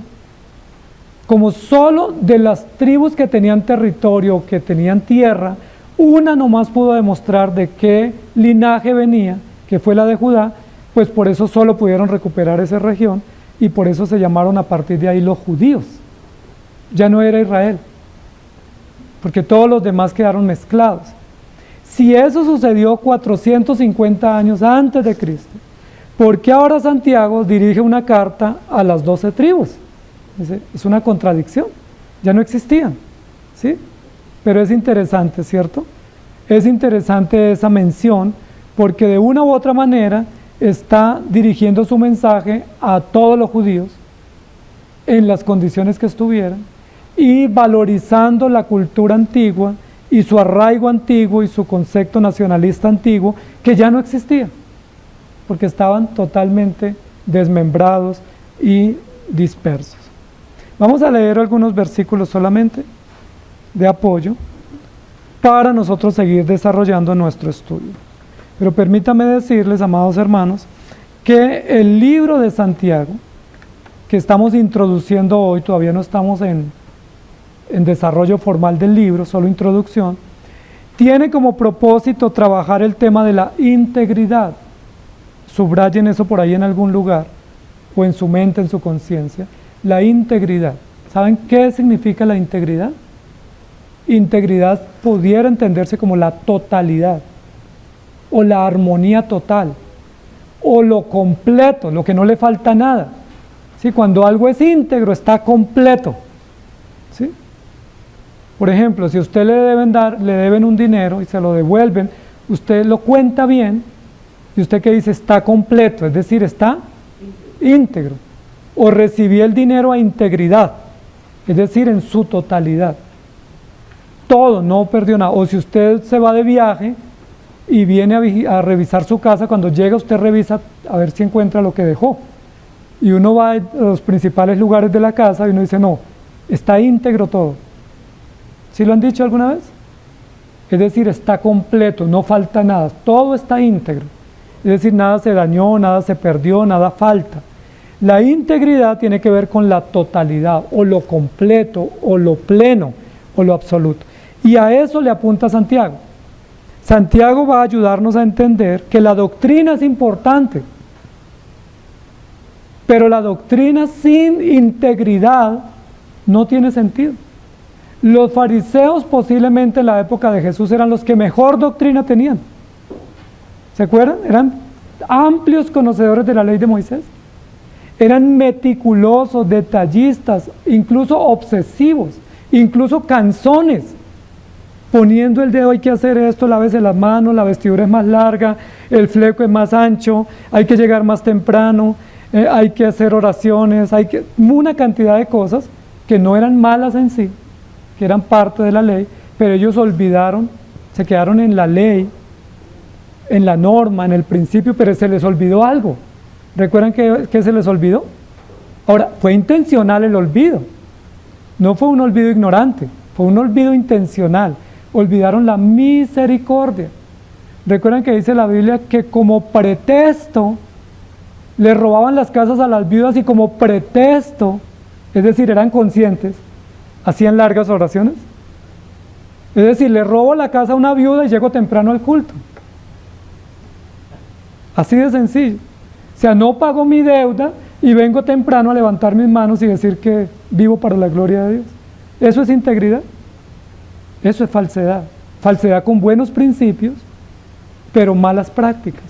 Como solo de las tribus que tenían territorio, que tenían tierra, una nomás pudo demostrar de qué linaje venía, que fue la de Judá, pues por eso solo pudieron recuperar esa región y por eso se llamaron a partir de ahí los judíos. Ya no era Israel, porque todos los demás quedaron mezclados. Si eso sucedió 450 años antes de Cristo, ¿por qué ahora Santiago dirige una carta a las 12 tribus? Es una contradicción, ya no existían, ¿sí? Pero es interesante, ¿cierto? Es interesante esa mención, porque de una u otra manera está dirigiendo su mensaje a todos los judíos en las condiciones que estuvieran y valorizando la cultura antigua y su arraigo antiguo y su concepto nacionalista antiguo, que ya no existía, porque estaban totalmente desmembrados y dispersos. Vamos a leer algunos versículos solamente de apoyo para nosotros seguir desarrollando nuestro estudio. Pero permítame decirles, amados hermanos, que el libro de Santiago, que estamos introduciendo hoy, todavía no estamos en desarrollo formal del libro, solo introducción, tiene como propósito trabajar el tema de la integridad. Subrayen eso por ahí en algún lugar, o en su mente, en su conciencia. La integridad. ¿Saben qué significa la integridad? Integridad pudiera entenderse como la totalidad, o la armonía total, o lo completo, lo que no le falta nada. ¿Sí? Cuando algo es íntegro, está completo. ¿Sí? Por ejemplo, si a usted le deben un dinero y se lo devuelven, usted lo cuenta bien, y usted que dice está completo, es decir, está íntegro. O recibí el dinero a integridad, es decir, en su totalidad. Todo, no perdió nada. O si usted se va de viaje y viene a revisar su casa, cuando llega usted revisa a ver si encuentra lo que dejó. Y uno va a los principales lugares de la casa y uno dice, no, está íntegro todo. ¿Sí lo han dicho alguna vez? Es decir, está completo, no falta nada, todo está íntegro. Es decir, nada se dañó, nada se perdió, nada falta. La integridad tiene que ver con la totalidad, o lo completo, o lo pleno, o lo absoluto. Y a eso le apunta Santiago. Santiago va a ayudarnos a entender que la doctrina es importante, pero la doctrina sin integridad no tiene sentido. Los fariseos posiblemente en la época de Jesús eran los que mejor doctrina tenían. ¿Se acuerdan? Eran amplios conocedores de la ley de Moisés. Eran meticulosos, detallistas, incluso obsesivos, incluso canzones, poniendo el dedo, hay que hacer esto, lávese las manos, la vestidura es más larga, el fleco es más ancho, hay que llegar más temprano, hay que hacer oraciones, una cantidad de cosas que no eran malas en sí, que eran parte de la ley, pero ellos olvidaron, se quedaron en la ley, en la norma, en el principio, pero se les olvidó algo. ¿Recuerdan que se les olvidó? Ahora, fue intencional el olvido, no fue un olvido ignorante, fue un olvido intencional. Olvidaron la misericordia. ¿Recuerdan que dice la Biblia que como pretexto le robaban las casas a las viudas y como pretexto, es decir, eran conscientes, hacían largas oraciones? Es decir, le robo la casa a una viuda y llego temprano al culto. Así de sencillo. O sea, no pago mi deuda y vengo temprano a levantar mis manos y decir que vivo para la gloria de Dios. ¿Eso es integridad? Eso es falsedad. Falsedad con buenos principios, pero malas prácticas.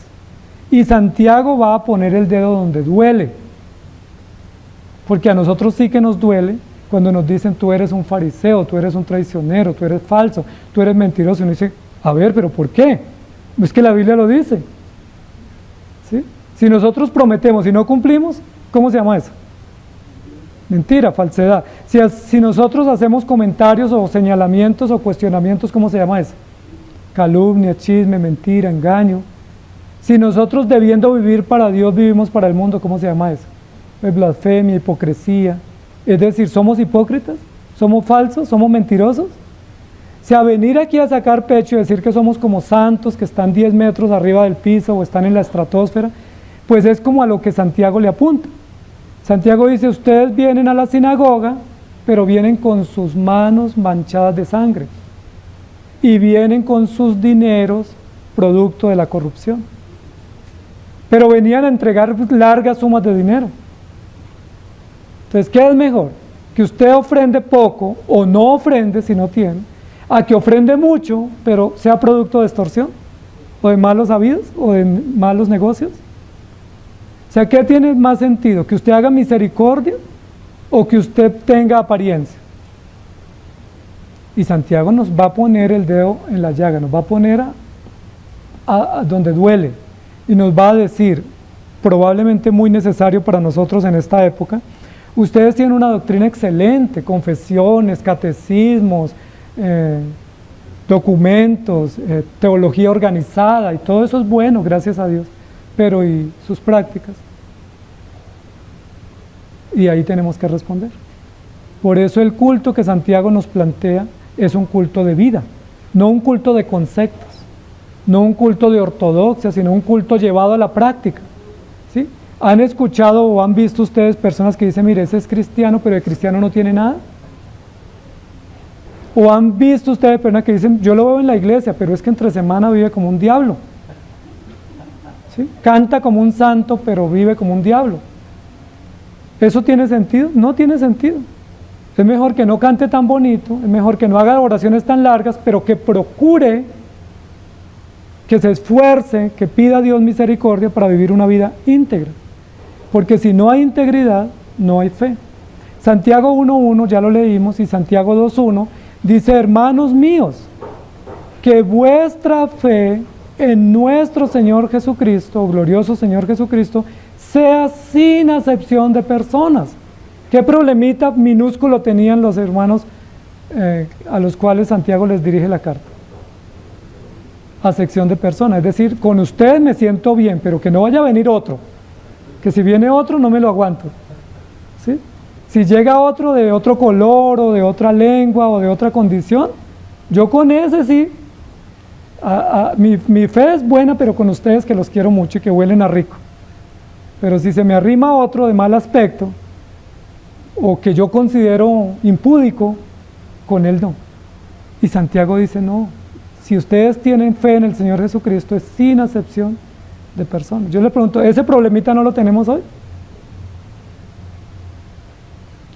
Y Santiago va a poner el dedo donde duele. Porque a nosotros sí que nos duele cuando nos dicen tú eres un fariseo, tú eres un traicionero, tú eres falso, tú eres mentiroso. Y uno dice, a ver, ¿pero por qué? Es que la Biblia lo dice. ¿Sí? Si nosotros prometemos y no cumplimos, ¿cómo se llama eso? Mentira, falsedad. Si nosotros hacemos comentarios o señalamientos o cuestionamientos, ¿cómo se llama eso? Calumnia, chisme, mentira, engaño. Si nosotros debiendo vivir para Dios vivimos para el mundo, ¿cómo se llama eso? Es blasfemia, hipocresía. Es decir, ¿somos hipócritas? ¿Somos falsos? ¿Somos mentirosos? O sea, venir aquí a sacar pecho y decir que somos como santos, que están 10 metros arriba del piso o están en la estratosfera, pues es como a lo que Santiago le apunta. Santiago dice, ustedes vienen a la sinagoga, pero vienen con sus manos manchadas de sangre y vienen con sus dineros producto de la corrupción. Pero venían a entregar largas sumas de dinero. Entonces, ¿qué es mejor? Que usted ofrende poco o no ofrende si no tiene, a que ofrende mucho, pero sea producto de extorsión, o de malos habidos, o de malos negocios. O sea, ¿qué tiene más sentido? ¿Que usted haga misericordia o que usted tenga apariencia? Y Santiago nos va a poner el dedo en la llaga, nos va a poner a donde duele, y nos va a decir, probablemente muy necesario para nosotros en esta época, ustedes tienen una doctrina excelente, confesiones, catecismos, documentos, teología organizada, y todo eso es bueno, gracias a Dios, pero ¿y sus prácticas? Y ahí tenemos que responder. Por eso el culto que Santiago nos plantea es un culto de vida, no un culto de conceptos, no un culto de ortodoxia, sino un culto llevado a la práctica, ¿sí? ¿Han escuchado o han visto ustedes personas que dicen, mire, ese es cristiano, pero el cristiano no tiene nada? ¿O han visto ustedes personas que dicen, yo lo veo en la iglesia, pero es que entre semana vive como un diablo? ¿Sí? Canta como un santo, pero vive como un diablo. ¿Eso tiene sentido? No tiene sentido. Es mejor que no cante tan bonito, es mejor que no haga oraciones tan largas, pero que procure, que se esfuerce, que pida a Dios misericordia para vivir una vida íntegra. Porque si no hay integridad, no hay fe. Santiago 1.1, ya lo leímos, y Santiago 2.1, dice, hermanos míos, que vuestra fe en nuestro Señor Jesucristo, glorioso Señor Jesucristo, sea sin acepción de personas. ¿Qué problemita minúsculo tenían los hermanos a los cuales Santiago les dirige la carta? Acepción de personas, es decir, con ustedes me siento bien, pero que no vaya a venir otro, que si viene otro no me lo aguanto, ¿sí? Si llega otro de otro color o de otra lengua o de otra condición, yo con ese sí, mi fe es buena, pero con ustedes que los quiero mucho y que huelen a rico. Pero si se me arrima otro de mal aspecto, o que yo considero impúdico, con él no. Y Santiago dice, no, si ustedes tienen fe en el Señor Jesucristo, es sin acepción de personas. Yo le pregunto, ¿ese problemita no lo tenemos hoy?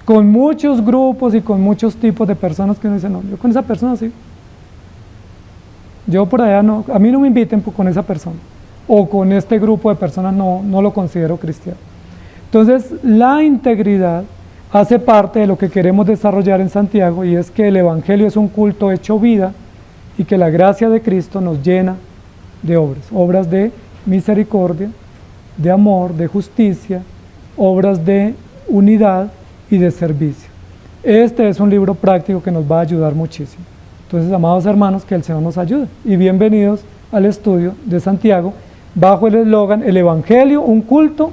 Con muchos grupos y con muchos tipos de personas que uno dice, no, yo con esa persona sí. Yo por allá no, a mí no me inviten con esa persona. O con este grupo de personas no lo considero cristiano. Entonces, la integridad hace parte de lo que queremos desarrollar en Santiago, y es que el Evangelio es un culto hecho vida y que la gracia de Cristo nos llena de obras de misericordia, de amor, de justicia, obras de unidad y de servicio. Este es un libro práctico que nos va a ayudar muchísimo. Entonces, amados hermanos, que el Señor nos ayude y bienvenidos al estudio de Santiago bajo el eslogan, el Evangelio, un culto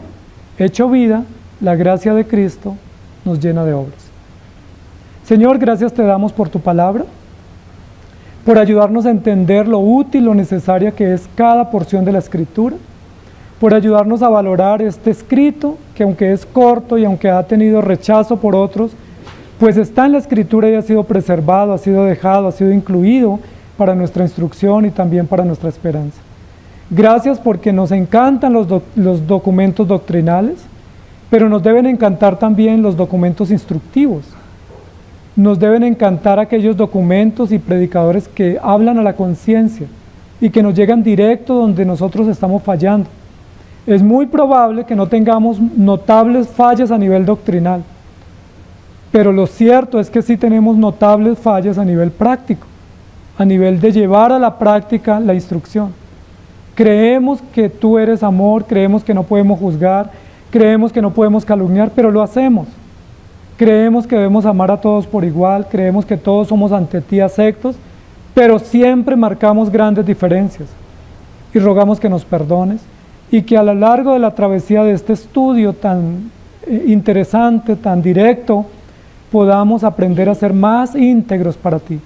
hecho vida, la gracia de Cristo nos llena de obras. Señor, gracias te damos por tu palabra, por ayudarnos a entender lo útil, lo necesaria que es cada porción de la Escritura, por ayudarnos a valorar este escrito, que aunque es corto y aunque ha tenido rechazo por otros, pues está en la Escritura y ha sido preservado, ha sido dejado, ha sido incluido para nuestra instrucción y también para nuestra esperanza. Gracias porque nos encantan los documentos doctrinales, pero nos deben encantar también los documentos instructivos. Nos deben encantar aquellos documentos y predicadores que hablan a la conciencia y que nos llegan directo donde nosotros estamos fallando. Es muy probable que no tengamos notables fallas a nivel doctrinal, pero lo cierto es que sí tenemos notables fallas a nivel práctico, a nivel de llevar a la práctica la instrucción. Creemos que tú eres amor, creemos que no podemos juzgar, creemos que no podemos calumniar, pero lo hacemos. Creemos que debemos amar a todos por igual, creemos que todos somos ante ti aceptos, pero siempre marcamos grandes diferencias y rogamos que nos perdones y que a lo largo de la travesía de este estudio tan interesante, tan directo, podamos aprender a ser más íntegros para ti,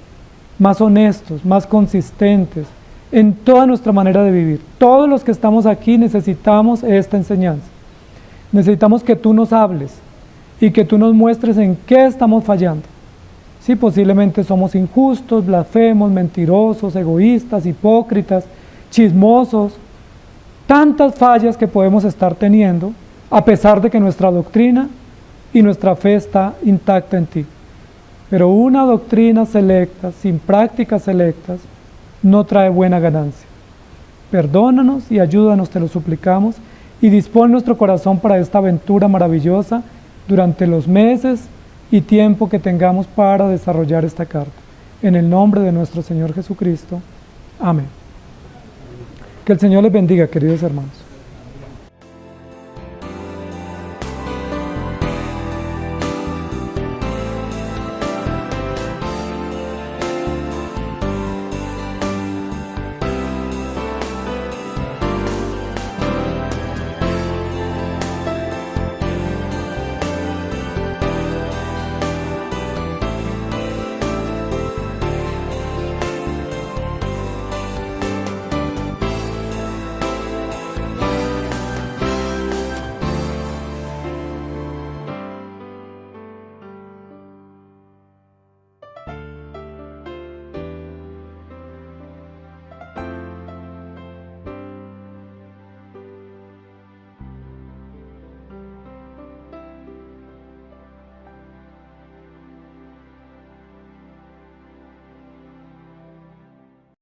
más honestos, más consistentes en toda nuestra manera de vivir. Todos los que estamos aquí necesitamos esta enseñanza. Necesitamos que tú nos hables y que tú nos muestres en qué estamos fallando. Sí, posiblemente somos injustos, blasfemos, mentirosos, egoístas, hipócritas, chismosos, tantas fallas que podemos estar teniendo, a pesar de que nuestra doctrina y nuestra fe está intacta en ti. Pero una doctrina selecta, sin prácticas selectas, no trae buena ganancia. Perdónanos y ayúdanos, te lo suplicamos, y dispón nuestro corazón para esta aventura maravillosa durante los meses y tiempo que tengamos para desarrollar esta carta. En el nombre de nuestro Señor Jesucristo. Amén. Que el Señor les bendiga, queridos hermanos.